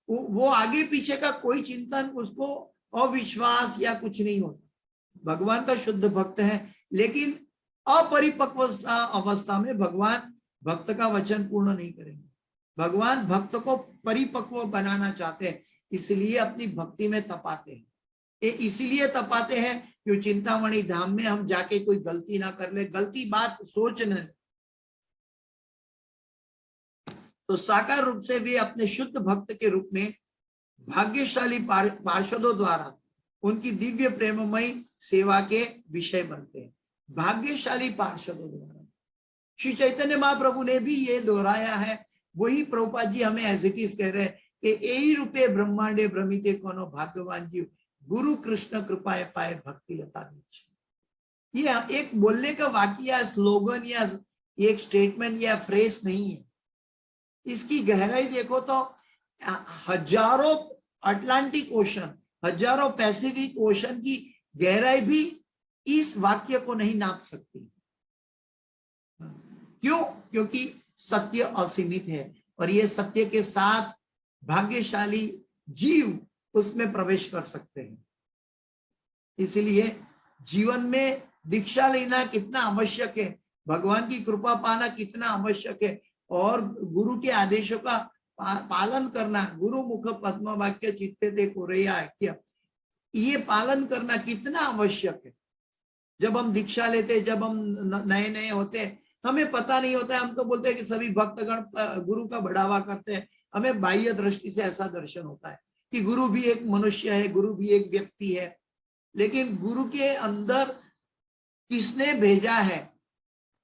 B: वो आगे पीछे का कोई चिंतन, उसको अविश्वास या कुछ नहीं होता। भगवान का शुद्ध भक्त है, लेकिन अपरिपक्व अवस्था में भगवान भक्त का वचन पूर्ण नहीं करेंगे। भगवान भक्त को परिपक्व बनाना चाहते हैं, इसलिए अपनी भक्ति में तपाते हैं। ये इसीलिए तपाते हैं कि चिंतामणि धाम में हम जाके कोई गलती ना कर ले, गलती बात सोच न ले। तो साकार रूप से वे अपने शुद्ध भक्त के रूप में भाग्यशाली पार्षदों द्वारा उनकी दिव्य प्रेममयी सेवा के विषय बनते हैं। भाग्यशाली पार्षदों द्वारा श्री चैतन्य महाप्रभु ने भी ये दोहराया है। वही प्रभुपाद जी हमें एज इट इज कह रहे हैं कि एही रूपे ब्रह्मांडे भ्रमिते कोनो भाग्यवान जीव, गुरु कृष्ण कृपाए पाए भक्ति लता बीच। ये एक बोलने का वाक्य या स्लोगन या एक स्टेटमेंट या फ्रेज नहीं है, इसकी गहराई देखो तो हजारों अटलांटिक ओशन, हजारों पैसिफिक ओशन की गहराई भी इस वाक्य को नहीं नाप सकती। क्यों? क्योंकि सत्य असीमित है, और ये सत्य के साथ भाग्यशाली जीव उसमें प्रवेश कर सकते हैं। इसलिए जीवन में दीक्षा लेना कितना आवश्यक है, भगवान की कृपा पाना कितना आवश्यक है, और गुरु के आदेशों का पालन करना, गुरु मुख पद्म वाक्य चित्ते ते कोरैया क्या, ये पालन करना कितना आवश्यक है। जब हम दीक्षा लेते, जब हम नए नए होते, हमें पता नहीं होता है, हम तो बोलते हैं कि सभी भक्तगण गुरु का बढ़ावा करते हैं। हमें बाह्य दृष्टि से ऐसा दर्शन होता है कि गुरु भी एक मनुष्य है, गुरु भी एक व्यक्ति है, लेकिन गुरु के अंदर किसने भेजा है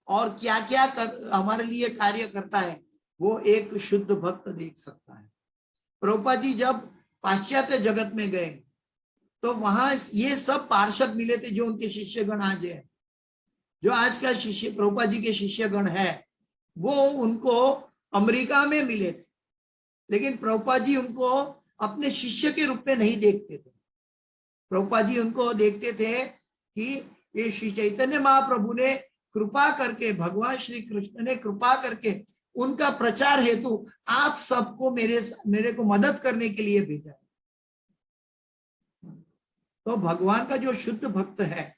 B: और क्या क्या हमारे लिए कार्य करता है, वो एक शुद्ध भक्त देख सकता है। प्रभुपाद जी जब पाश्चात्य जगत में गए तो वहां ये सब पार्षद मिले थे जो उनके शिष्यगण आज है, जो आज का शिष्य प्रभुपाद जी के शिष्यगण है, वो उनको अमेरिका में मिले थे, लेकिन प्रभुपाद जी उनको अपने शिष्य के रूप में नहीं देखते थे। प्रभुपाद जी उनको देखते थे कि ये श्री चैतन्य महाप्रभु ने कृपा करके, भगवान श्री कृष्ण ने कृपा करके उनका प्रचार हेतु आप सबको मेरे को मदद करने के लिए भेजा। तो भगवान का जो शुद्ध भक्त है,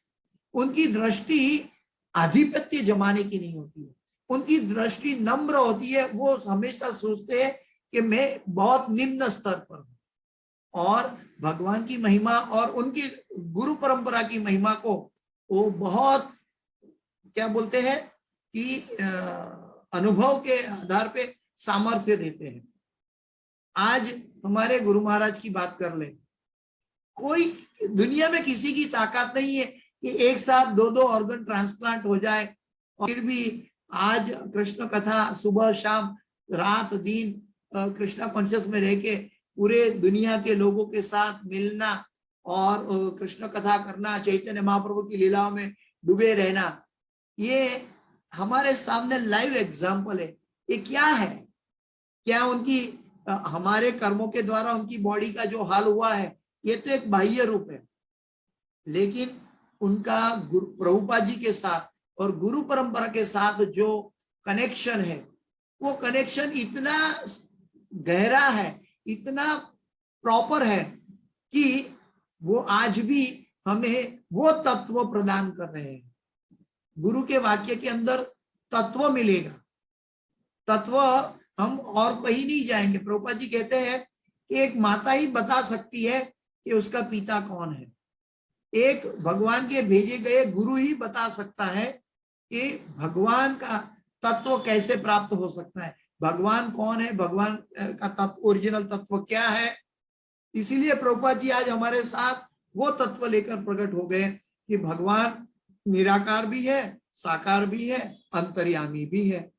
B: उनकी दृष्टि आधिपत्य जमाने की नहीं होती है, उनकी दृष्टि नम्र होती है, वो हमेशा सोचते हैं कि मैं बहुत निम्न स्तर पर हूं, और भगवान की महिमा और उनकी गुरु परंपरा की महिमा को वो बहुत क्या बोलते हैं कि अनुभव के आधार पे सामर्थ्य देते हैं। आज हमारे गुरु महाराज की बात कर ले, कोई दुनिया में किसी की ताकत नहीं है कि एक साथ दो ऑर्गन ट्रांसप्लांट हो जाए, और फिर भी आज कृष्ण कथा सुबह शाम रात दिन कृष्णा कॉन्शियस में रह के पूरे दुनिया के लोगों के साथ मिलना और कृष्ण कथा करना, चैतन्य महाप्रभु की लीलाओं में डूबे रहना, ये हमारे सामने लाइव एग्जाम्पल है। ये क्या है? क्या उनकी हमारे कर्मों के द्वारा उनकी बॉडी का जो हाल हुआ है, ये तो एक बाह्य रूप है, लेकिन उनका प्रभुपाद जी के साथ और गुरु परंपरा के साथ जो कनेक्शन है, वो कनेक्शन इतना गहरा है, इतना प्रॉपर है कि वो आज भी हमें वो तत्व प्रदान कर रहे हैं। गुरु के वाक्य के अंदर तत्व मिलेगा, तत्व हम और कहीं नहीं जाएंगे। प्रभुपाद जी कहते हैं कि एक माता ही बता सकती है कि उसका पिता कौन है, एक भगवान के भेजे गए गुरु ही बता सकता है कि भगवान का तत्व कैसे प्राप्त हो सकता है, भगवान कौन है, भगवान का तत्व, ओरिजिनल तत्व क्या है। इसीलिए प्रभुपाद जी आज हमारे साथ वो तत्व लेकर प्रकट हो गए कि भगवान निराकार भी है, साकार भी है, अंतर्यामी भी है।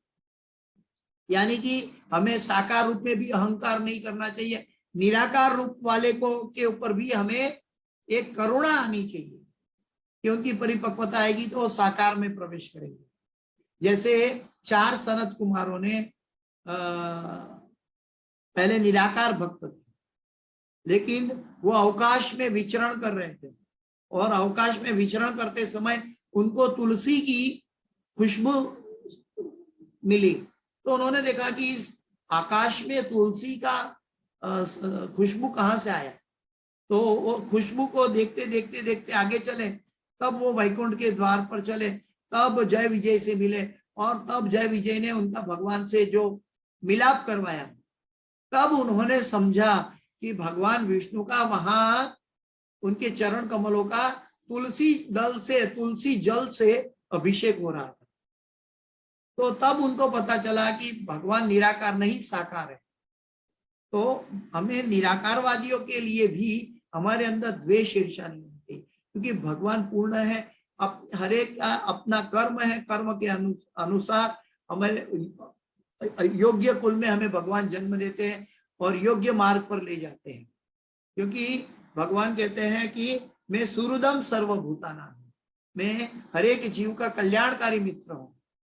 B: यानी कि हमें साकार रूप में भी अहंकार नहीं करना चाहिए, निराकार रूप वाले को के ऊपर भी हमें एक करुणा आनी चाहिए कि उनकी परिपक्वता आएगी तो साकार में प्रवेश करेंगे। जैसे 4 सनत कुमारों ने पहले निराकार भक्त थे, लेकिन वो अवकाश में विचरण कर रहे थे, और अवकाश में विचरण करते समय उनको तुलसी की खुशबू मिली, तो उन्होंने देखा कि इस आकाश में तुलसी का खुशबू कहाँ से आया। तो वो खुशबू को देखते देखते देखते आगे चले, तब वो वैकुंठ के द्वार पर चले, तब जय विजय से मिले, और तब जय विजय ने उनका भगवान से जो मिलाप करवाया, तब उन्होंने समझा कि भगवान विष्णु का वहां उनके चरण कमलों का तुलसी दल से, तुलसी जल से अभिषेक हो रहा था। तो तब उनको पता चला कि भगवान निराकार नहीं साकार है। तो हमें निराकारवादियों के लिए भी हमारे अंदर द्वेष ईर्ष्या नहीं होनी चाहिए, क्योंकि भगवान पूर्ण है, हर एक का अपना कर्म है, कर्म के अनुसार हमारे योग्य कुल में हमें भगवान जन्म देते हैं और योग्य मार्ग पर ले जाते हैं। क्योंकि भगवान कहते हैं कि मैं सुहृदम सर्वभूतानां हूं, मैं हर एक जीव का कल्याणकारी मित्र हूं।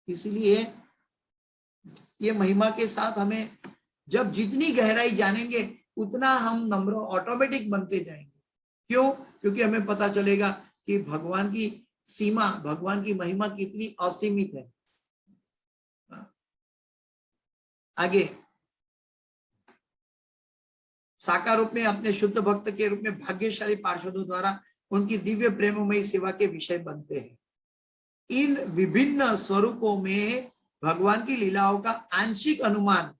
B: इसलिए ये महिमा के साथ हमें जब जितनी गहराई जानेंगे उतना हम नम्र ऑटोमेटिक बनते जाएंगे। क्यों? क्योंकि हमें पता चलेगा कि भगवान की सीमा, भगवान की महिमा कितनी असीमित है। आगे साकार रूप में अपने शुद्ध भक्त के रूप में भाग्यशाली पार्षदों द्वारा उनकी दिव्य प्रेममयी सेवा के विषय बनते हैं। इन विभिन्न स्वरूपों में भगवान की लीलाओं का आंशिक अनुमान,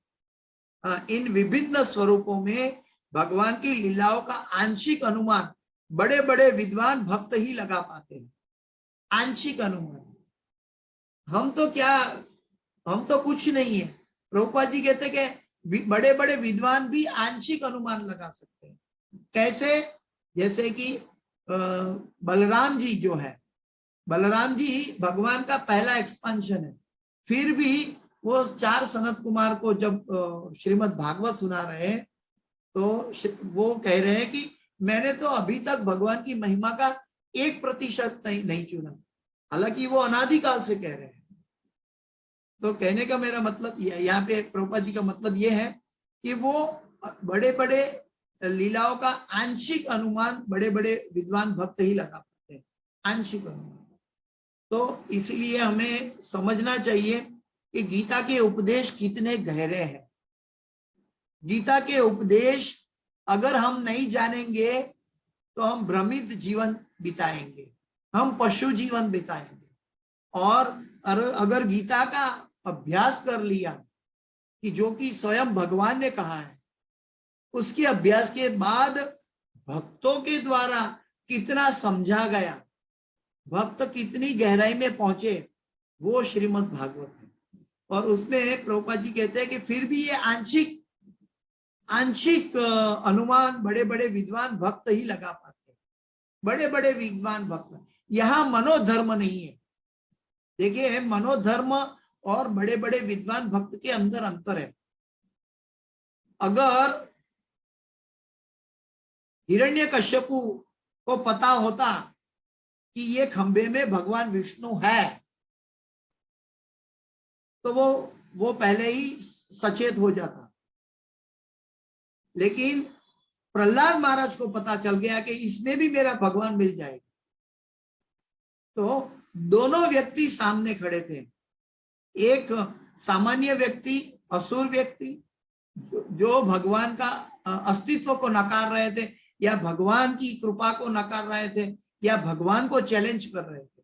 B: इन विभिन्न स्वरूपों में भगवान की लीलाओं का आंशिक अनुमान बड़े बड़े विद्वान भक्त ही लगा पाते हैं। आंशिक अनुमान, हम तो क्या, हम तो कुछ नहीं है। प्रभुपाद जी कहते कि बड़े बड़े विद्वान भी आंशिक अनुमान लगा सकते हैं। कैसे? जैसे कि बलराम जी जो है, बलराम जी भगवान का पहला एक्सपांशन है, फिर भी वो 4 सनत कुमार को जब श्रीमद् भागवत सुना रहे हैं तो वो कह रहे हैं कि मैंने तो अभी तक भगवान की महिमा का 1% नहीं चुना, हालांकि वो अनादिकाल से कह रहे हैं। तो कहने का मेरा मतलब यहाँ पे प्रभुपाद जी का मतलब ये है कि वो बड़े बड़े लीलाओं का आंशिक अनुमान बड़े बड़े विद्वान भक्त ही लगा पाते हैं, आंशिक अनुमान। तो इसलिए हमें समझना चाहिए कि गीता के उपदेश कितने गहरे हैं। गीता के उपदेश अगर हम नहीं जानेंगे तो हम भ्रमित जीवन बिताएंगे, हम पशु जीवन बिताएंगे। और अगर गीता का अभ्यास कर लिया कि जो कि स्वयं भगवान ने कहा है, उसके अभ्यास के बाद भक्तों के द्वारा कितना समझा गया, भक्त कितनी गहराई में पहुंचे, वो श्रीमद् भागवत है। और उसमें प्रभुपाद जी कहते हैं कि फिर भी ये आंशिक अनुमान बड़े बड़े विद्वान भक्त ही लगा पाते हैं, बड़े बड़े विद्वान भक्त। यहाँ मनोधर्म नहीं है। देखिए, मनोधर्म और बड़े बड़े विद्वान भक्त के अंदर अंतर है। अगर हिरण्यकश्यपु को पता होता कि ये खंबे में भगवान विष्णु है, तो वो पहले ही सचेत हो जाता। लेकिन प्रहलाद महाराज को पता चल गया कि इसमें भी मेरा भगवान मिल जाएगा, तो दोनों व्यक्ति सामने खड़े थे। एक सामान्य व्यक्ति, असुर व्यक्ति, जो भगवान का अस्तित्व को नकार रहे थे, या भगवान की कृपा को नकार रहे थे, या भगवान को चैलेंज कर रहे थे।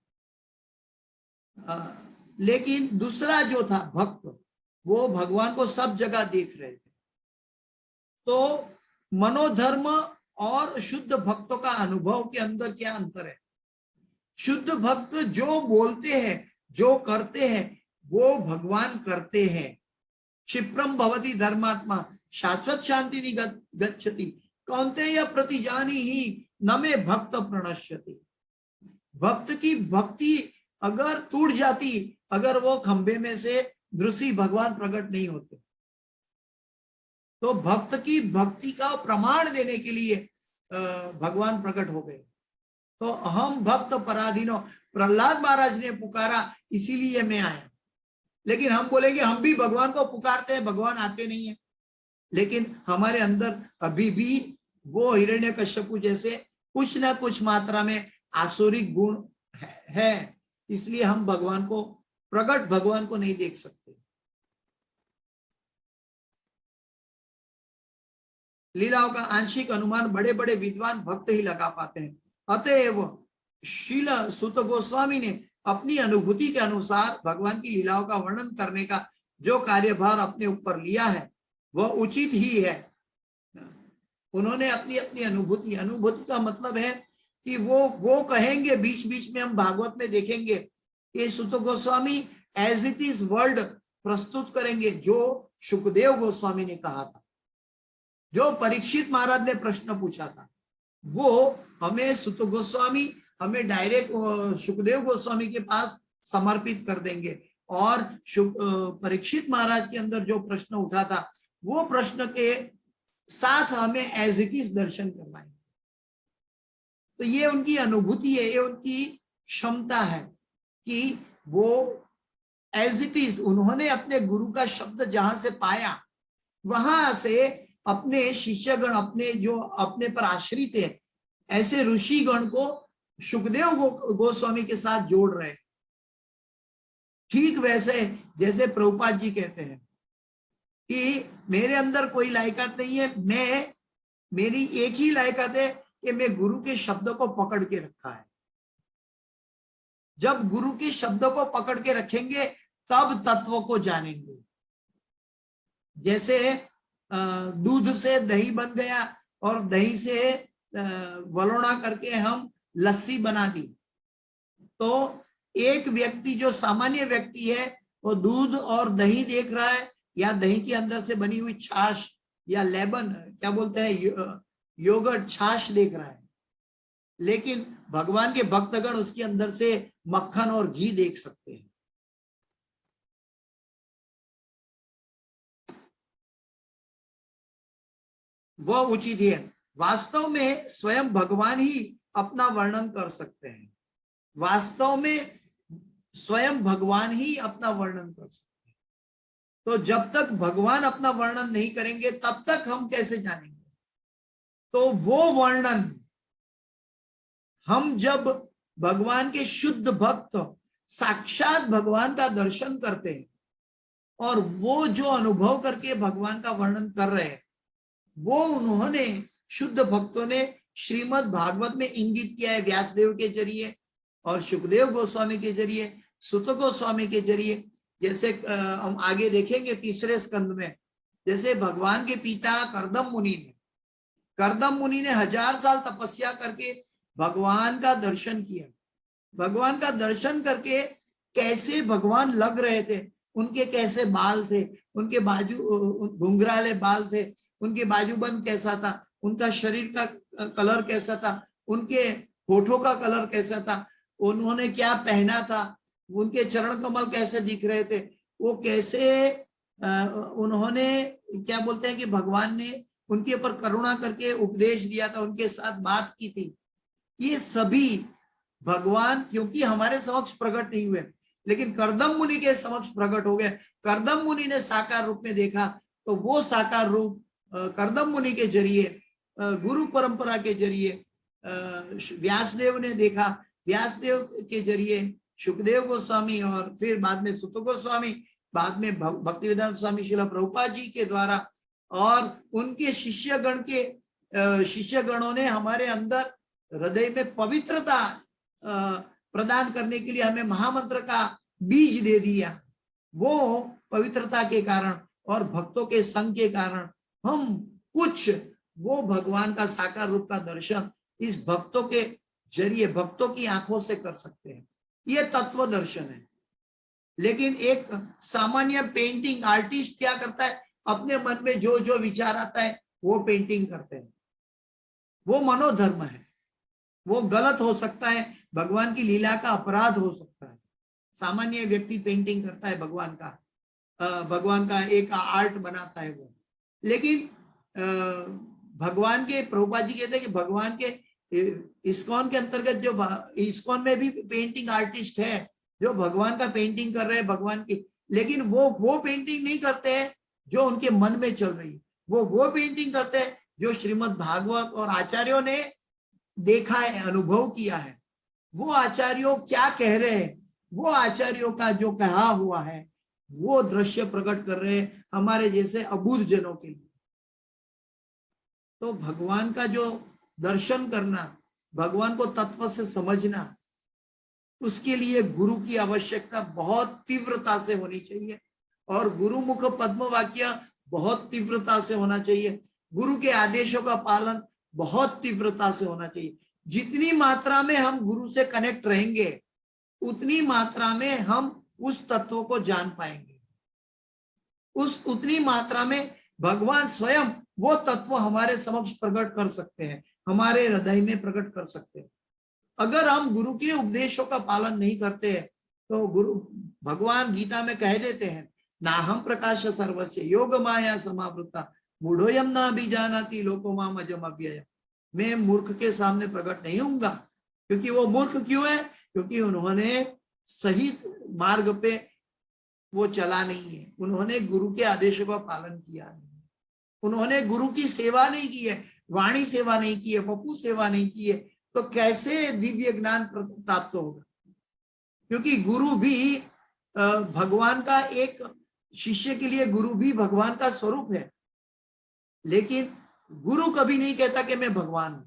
B: लेकिन दूसरा जो था भक्त, वो भगवान को सब जगह देख रहे थे। तो मनोधर्म और शुद्ध भक्तों का अनुभव के अंदर क्या अंतर है? शुद्ध भक्त जो बोलते हैं, जो करते हैं, वो भगवान करते हैं। क्षिप्रम भवति धर्मात्मा शाश्वत शांति गच्छति कौन्तेय प्रतिजानी ही न मे भक्त प्रणश्यति। भक्त की भक्ति अगर टूट जाती, अगर वो खंबे में से दृश्य भगवान प्रकट नहीं होते, तो भक्त की भक्ति का प्रमाण देने के लिए भगवान प्रकट हो गए। तो हम भक्त पराधीनो, प्रहलाद महाराज ने पुकारा इसीलिए मैं आया। लेकिन हम बोलेंगे हम भी भगवान को पुकारते हैं, भगवान आते नहीं है। लेकिन हमारे अंदर अभी भी वो हिरण्यकश्यपु जैसे कुछ ना कुछ मात्रा में आसुरिक गुण है, इसलिए हम भगवान को, प्रकट भगवान को नहीं देख सकते। लीलाओं का आंशिक अनुमान बड़े बड़े विद्वान भक्त ही लगा पाते हैं। अतएव शील सुत गोस्वामी ने अपनी अनुभूति के अनुसार भगवान की लीलाओं का वर्णन करने का जो कार्यभार अपने ऊपर लिया है, वह उचित ही है। उन्होंने अपनी अपनी अनुभूति का मतलब है कि वो कहेंगे, बीच बीच में हम भागवत में देखेंगे कि Suta Goswami as it is world प्रस्तुत करेंगे, जो सुखदेव गोस्वामी ने कहा था। जो परीक्षित महाराज ने प्रश्न पूछा था, वो हमें सुत गोस्वामी, हमें डायरेक्ट सुखदेव गोस्वामी के पास समर्पित कर देंगे। और परीक्षित महाराज के अंदर जो प्रश्न उठा था, वो प्रश्न के साथ हमें एज इट इज दर्शन करवाएंगे। तो ये उनकी अनुभूति है, ये उनकी क्षमता है कि वो एज इट इज, उन्होंने अपने गुरु का शब्द जहां से पाया, वहां से अपने शिष्यगण, अपने जो अपने पर आश्रित है, ऐसे ऋषिगण को सुखदेव गोस्वामी के साथ जोड़ रहे। ठीक वैसे जैसे प्रभुपाद जी कहते हैं कि मेरे अंदर कोई लायकात नहीं है, मेरी एक ही लायकात है कि मैं गुरु के शब्दों को पकड़ के रखा है। जब गुरु के शब्दों को पकड़ के रखेंगे, तब तत्व को जानेंगे। जैसे दूध से दही बन गया और दही से वलोणा करके हम लस्सी बना दी, तो एक व्यक्ति जो सामान्य व्यक्ति है, वो दूध और दही देख रहा है, या दही के अंदर से बनी हुई छाछ या लेबन, क्या बोलते हैं, योगर्ट, छाछ देख रहा है। लेकिन भगवान के भक्तगण उसके अंदर से मक्खन और घी देख सकते हैं। वह उचित है। वास्तव में स्वयं भगवान ही अपना वर्णन कर सकते हैं। वास्तव में स्वयं भगवान ही अपना वर्णन कर सकते हैं। तो जब तक भगवान अपना वर्णन नहीं करेंगे, तब तक हम कैसे जानेंगे? तो वो वर्णन हम जब भगवान के शुद्ध भक्त साक्षात भगवान का दर्शन करते हैं, और वो जो अनुभव करके भगवान का वर्णन कर रहे हैं, वो उन्होंने, शुद्ध भक्तों ने श्रीमद् भागवत में इंगित किया है, व्यासदेव के जरिए और सुखदेव गोस्वामी के जरिए, सुत गोस्वामी के जरिए। जैसे हम आगे देखेंगे तीसरे स्कंद में, जैसे भगवान के पिता करदम मुनि ने 1000 साल तपस्या करके भगवान का दर्शन किया। भगवान का दर्शन करके कैसे भगवान लग रहे थे, उनके कैसे बाल थे, उनके बाजू घुंघराले बाल थे, उनके बाजूबंद कैसा था, उनका शरीर का कलर कैसा था, उनके होठों का कलर कैसा था, उन्होंने क्या पहना था, उनके चरण कमल कैसे दिख रहे थे, वो कैसे उन्होंने क्या बोलते हैं कि भगवान ने उनके ऊपर करुणा करके उपदेश दिया था, उनके साथ बात की थी। ये सभी भगवान क्योंकि हमारे समक्ष प्रकट नहीं हुए, लेकिन करदम मुनि के समक्ष प्रकट हो गए। करदम मुनि ने साकार रूप में देखा, तो वो साकार रूप करदम मुनि के जरिए, गुरु परंपरा के जरिए व्यासदेव ने देखा, व्यासदेव के जरिए सुखदेव गोस्वामी और फिर बाद में सुत गोस्वामी, बाद में भक्तिवेदांत स्वामी श्रील प्रभुपाद जी के द्वारा और उनके शिष्यगणों ने हमारे अंदर हृदय में पवित्रता प्रदान करने के लिए हमें महामंत्र का बीज दे दिया। वो पवित्रता के कारण और भक्तों के संग के कारण हम कुछ वो भगवान का साकार रूप का दर्शन इस भक्तों के जरिए, भक्तों की आंखों से कर सकते हैं। ये तत्व दर्शन है। लेकिन एक सामान्य पेंटिंग आर्टिस्ट क्या करता है, अपने मन में जो जो विचार आता है वो पेंटिंग करते हैं। वो मनोधर्म है, वो गलत हो सकता है, भगवान की लीला का अपराध हो सकता है। सामान्य व्यक्ति पेंटिंग करता है भगवान का एक आर्ट बनाता है वो। लेकिन भगवान के प्रभुपाद जी कहते हैं कि भगवान के इस्कॉन के अंतर्गत जो इस्कॉन में भी पेंटिंग आर्टिस्ट है जो भगवान का पेंटिंग कर रहे हैं भगवान की, लेकिन वो पेंटिंग नहीं करते हैं जो उनके मन में चल रही है। वो पेंटिंग करते हैं जो श्रीमद् भागवत और आचार्यों ने देखा है, अनुभव किया है। वो आचार्यों क्या कह रहे हैं, वो आचार्यों का जो कहा हुआ है वो दृश्य प्रकट कर रहे हैं हमारे जैसे अबूझ जनों के लिए। तो भगवान का जो दर्शन करना, भगवान को तत्व से समझना, उसके लिए गुरु की आवश्यकता बहुत तीव्रता से होनी चाहिए और गुरुमुख पद्म वाक्य बहुत तीव्रता से होना चाहिए। गुरु के आदेशों का पालन बहुत तीव्रता से होना चाहिए। जितनी मात्रा में हम गुरु से कनेक्ट रहेंगे उतनी मात्रा में हम उस तत्व को जान पाएंगे, उतनी मात्रा में भगवान स्वयं वो तत्व हमारे समक्ष प्रकट कर सकते हैं, हमारे हृदय में प्रकट कर सकते हैं। अगर हम गुरु के उपदेशों का पालन नहीं करते हैं तो गुरु भगवान गीता में कह देते हैं, ना हम प्रकाश सर्वस्य योग माया समावृता मूढ़ोयम ना बीजानाति लोको माम अजम अव्यय। मैं मूर्ख के सामने प्रकट नहीं होऊंगा। क्योंकि वो मूर्ख क्यों है? क्योंकि उन्होंने सही मार्ग पे वो चला नहीं है, उन्होंने गुरु के आदेशों का पालन किया नहीं, उन्होंने गुरु की सेवा नहीं की है, वाणी सेवा नहीं की है, वपु सेवा नहीं की है, तो कैसे दिव्य ज्ञान प्राप्त होगा? क्योंकि गुरु भी भगवान का एक शिष्य के लिए गुरु भी भगवान का स्वरूप है। लेकिन गुरु कभी नहीं कहता कि मैं भगवान हूं।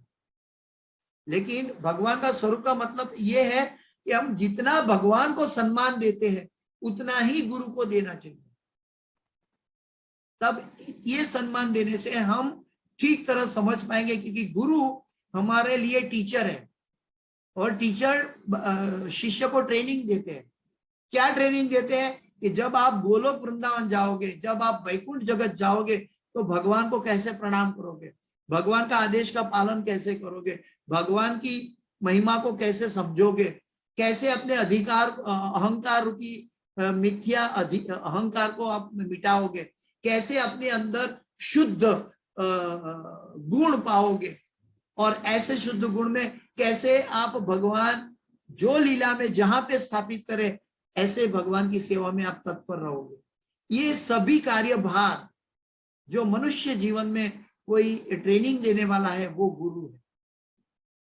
B: लेकिन भगवान का स्वरूप का मतलब यह है कि हम जितना भगवान को सम्मान देते हैं उतना ही गुरु को देना चाहिए। तब ये सम्मान देने से हम ठीक तरह समझ पाएंगे, क्योंकि गुरु हमारे लिए टीचर है और टीचर शिष्य को ट्रेनिंग देते हैं। क्या ट्रेनिंग देते हैं? कि जब आप गोलोक वृंदावन जाओगे, जब आप वैकुंठ जगत जाओगे तो भगवान को कैसे प्रणाम करोगे, भगवान का आदेश का पालन कैसे करोगे, भगवान की महिमा को कैसे समझोगे, कैसे अपने अधिकार अहंकार रूपी मिथ्या अहंकार को आप मिटाओगे, कैसे अपने अंदर शुद्ध गुण पाओगे और ऐसे शुद्ध गुण में कैसे आप भगवान जो लीला में जहां पे स्थापित करे ऐसे भगवान की सेवा में आप तत्पर रहोगे। ये सभी कार्यभार जो मनुष्य जीवन में कोई ट्रेनिंग देने वाला है वो गुरु है।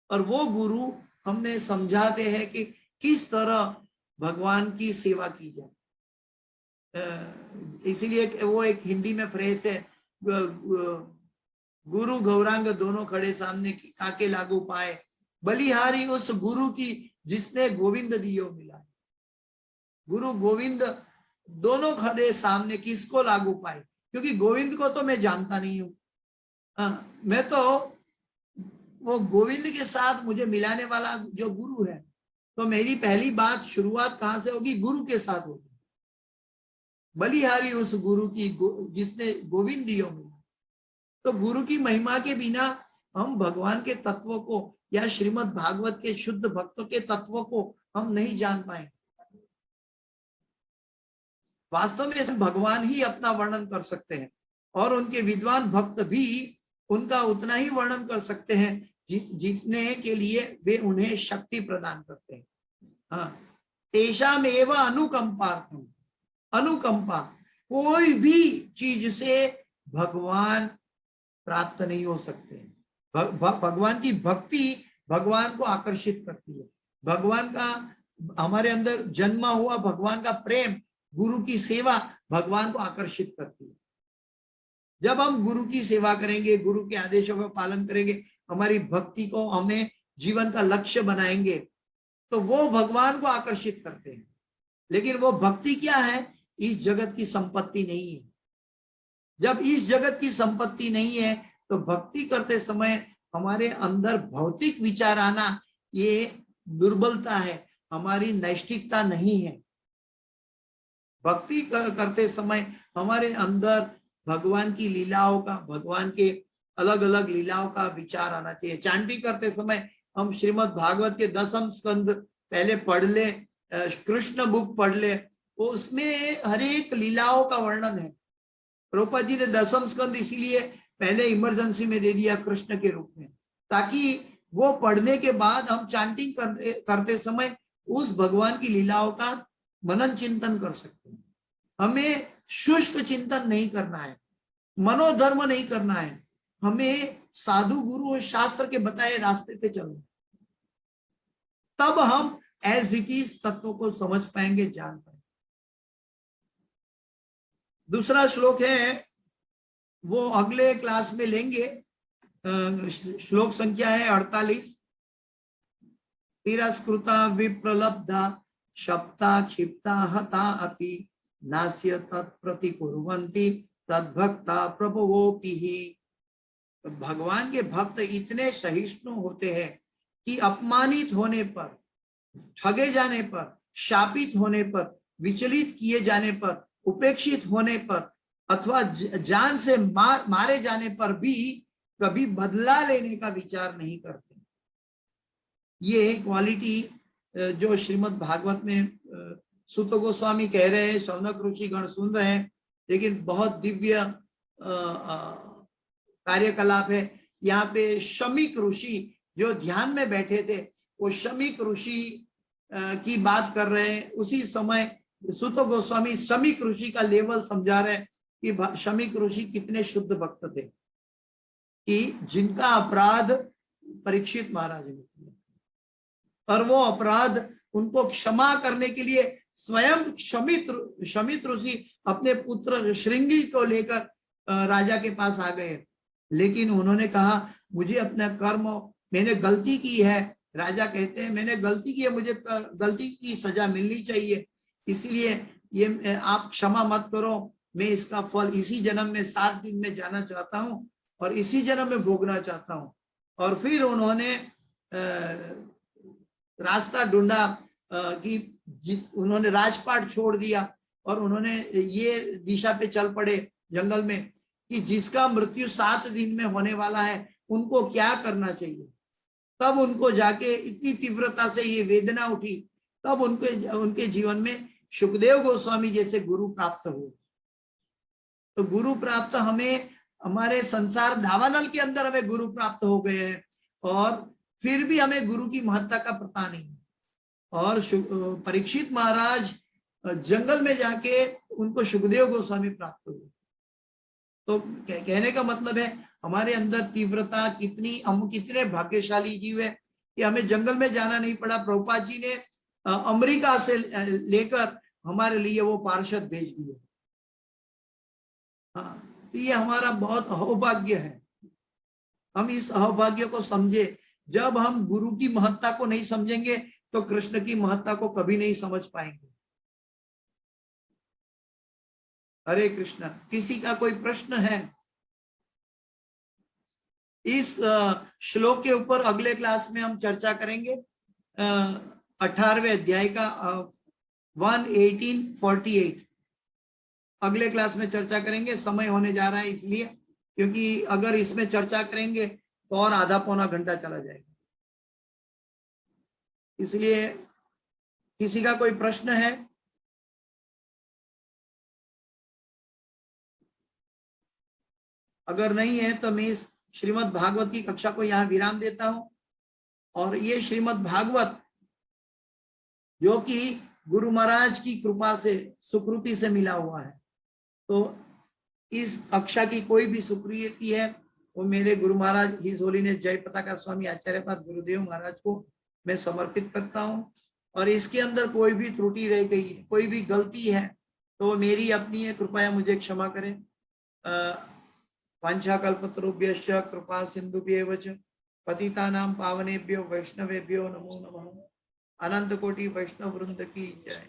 B: और वो गुरु हमें समझाते हैं कि किस तरह भगवान की सेवा की जाए। इसीलिए वो एक हिंदी में फ्रेज है, गुरु गौरांग दोनों खड़े सामने काके लागू पाए, बलिहारी उस गुरु की जिसने गोविंद दियो मिला। गुरु गोविंद दोनों खड़े सामने, किसको लागू पाए? क्योंकि गोविंद को तो मैं जानता नहीं हूं। मैं तो वो गोविंद के साथ मुझे मिलाने वाला जो गुरु है, तो मेरी पहली बात शुरुआत कहां से होगी? गुरु के साथ होगी। बलिहारी उस गुरु की जिसने गोविंद दियो मिला। तो गुरु की महिमा के बिना हम भगवान के तत्वों को या श्रीमद् भागवत के शुद्ध भक्तों के तत्वों को हम नहीं जान पाए। वास्तव में भगवान ही अपना वर्णन कर सकते हैं और उनके विद्वान भक्त भी उनका उतना ही वर्णन कर सकते हैं जितने के लिए वे उन्हें शक्ति प्रदान करते हैं। हाँ, तेषाम एव अनुकंपार्थम। अनुकंपा, कोई भी चीज से भगवान प्राप्त नहीं हो सकते। भगवान की भक्ति भगवान को आकर्षित करती है। भगवान का हमारे अंदर जन्मा हुआ भगवान का प्रेम, गुरु की सेवा भगवान को आकर्षित करती है। जब हम गुरु की सेवा करेंगे, गुरु के आदेशों का पालन करेंगे, हमारी भक्ति को हमें जीवन का लक्ष्य बनाएंगे, तो वो भगवान को आकर्षित करते हैं। लेकिन वो भक्ति क्या है? इस जगत की संपत्ति नहीं है। जब इस जगत की संपत्ति नहीं है तो भक्ति करते समय हमारे अंदर भौतिक विचार आना ये दुर्बलता है, हमारी नैष्ठिकता नहीं है। भक्ति करते समय हमारे अंदर भगवान की लीलाओं का, भगवान के अलग अलग लीलाओं का विचार आना चाहिए। चांटी करते समय हम श्रीमद् भागवत के 10वें स्कंद पहले पढ़ ले, कृष्ण बुक पढ़ ले, तो उसमें हर एक लीलाओं का वर्णन है। प्रभुपाद जी ने 10वां स्कंद इसीलिए पहले इमरजेंसी में दे दिया कृष्ण के रूप में, ताकि वो पढ़ने के बाद हम चांटिंग करते समय उस भगवान की लीलाओं का मनन चिंतन कर सकते हैं। हमें शुष्क चिंतन नहीं करना है, मनोधर्म नहीं करना है, हमें साधु गुरु और शास्त्र के बताए रास्ते पे चलना। तब हम एज इट इज तत्वों को समझ पाएंगे, जान पाएंगे। दूसरा श्लोक है, वो अगले क्लास में लेंगे। श्लोक संख्या है 48। तिरस्कृता विप्रलब्धा शप्ता क्षिप्ता हता अपि नास्य तत्प्रतिकुर्वन्ति तद्भक्ता प्रभवोऽपि ही। भगवान के भक्त इतने सहिष्णु होते हैं कि अपमानित होने पर, ठगे जाने पर, शापित होने पर, विचलित किए जाने पर, उपेक्षित होने पर अथवा जान से मारे जाने पर भी कभी बदला लेने का विचार नहीं करते। ये क्वालिटी जो श्रीमद् भागवत में सुत गोस्वामी कह रहे हैं, शौनक ऋषि गण सुन रहे हैं, लेकिन बहुत दिव्य कार्यकलाप है। यहाँ पे शमीक ऋषि जो ध्यान में बैठे थे, वो शमीक ऋषि की बात कर रहे हैं। उसी समय सुत गोस्वामी शमीक ऋषि का लेवल समझा रहे हैं कि शमीक ऋषि कितने शुद्ध भक्त थे, कि जिनका अपराध परीक्षित महाराज ने किया और वो अपराध उनको क्षमा करने के लिए स्वयं शमित ऋषि अपने पुत्र श्रृंगी को लेकर राजा के पास आ गए। लेकिन उन्होंने कहा, मुझे अपना कर्म, मैंने गलती की है। राजा कहते हैं, मैंने गलती की है, मुझे गलती की सजा मिलनी चाहिए, इसलिए ये आप क्षमा मत करो। मैं इसका फल इसी जन्म में 7 दिन में जाना चाहता हूँ और इसी जन्म में भोगना चाहता हूँ। और फिर उन्होंने रास्ता ढूंढा कि उन्होंने राजपाट छोड़ दिया और उन्होंने ये दिशा पे चल पड़े जंगल में कि जिसका मृत्यु 7 दिन में होने वाला है उनको क्या करना चाहिए। तब उनको जाके इतनी तीव्रता से ये वेदना उठी, तब उनके जीवन में सुखदेव गोस्वामी जैसे गुरु प्राप्त हुए। तो गुरु प्राप्त हमें, हमारे संसार दावानल के अंदर हमें गुरु प्राप्त हो गए हैं और फिर भी हमें गुरु की महत्ता का पता नहीं। और परीक्षित महाराज जंगल में जाके उनको सुखदेव गोस्वामी प्राप्त हुए। तो कहने का मतलब है हमारे अंदर तीव्रता कितनी, हम कितने भाग्यशाली जीव है कि हमें जंगल में जाना नहीं पड़ा। प्रभुपाद जी ने अमेरिका से लेकर हमारे लिए वो पार्षद भेज दिए। हाँ, तो ये हमारा बहुत अहोभाग्य है। हम इस अहोभाग्य को समझे। जब हम गुरु की महत्ता को नहीं समझेंगे तो कृष्ण की महत्ता को कभी नहीं समझ पाएंगे। हरे कृष्णा। किसी का कोई प्रश्न है इस श्लोक के ऊपर? अगले क्लास में हम चर्चा करेंगे 18वें अध्याय का 1:18:48 अगले क्लास में चर्चा करेंगे। समय होने जा रहा है इसलिए, क्योंकि अगर इसमें चर्चा करेंगे तो और आधा पौना घंटा चला जाएगा। इसलिए किसी का कोई प्रश्न है? अगर नहीं है तो मैं इस श्रीमद् भागवत की कक्षा को यहाँ विराम देता हूं। और ये श्रीमद् भागवत जो कि गुरु महाराज की कृपा से सुकृति से मिला हुआ है, तो इस कक्षा की कोई भी सुकृति है वो मेरे गुरु महाराज हिज होलीनेस जय पताका स्वामी आचार्यपाद गुरुदेव महाराज को मैं समर्पित करता हूँ। और इसके अंदर कोई भी त्रुटि रह गई है, कोई भी गलती है, तो मेरी अपनी है, कृपया मुझे क्षमा करें। वाञ्छाकल्पतरुभ्यश्च कृपा सिन्धुभ्येव च पतितानां पावनेभ्यो वैष्णवेभ्यो नमो नमः। अनंत कोटि वैष्णव वृंद की जय।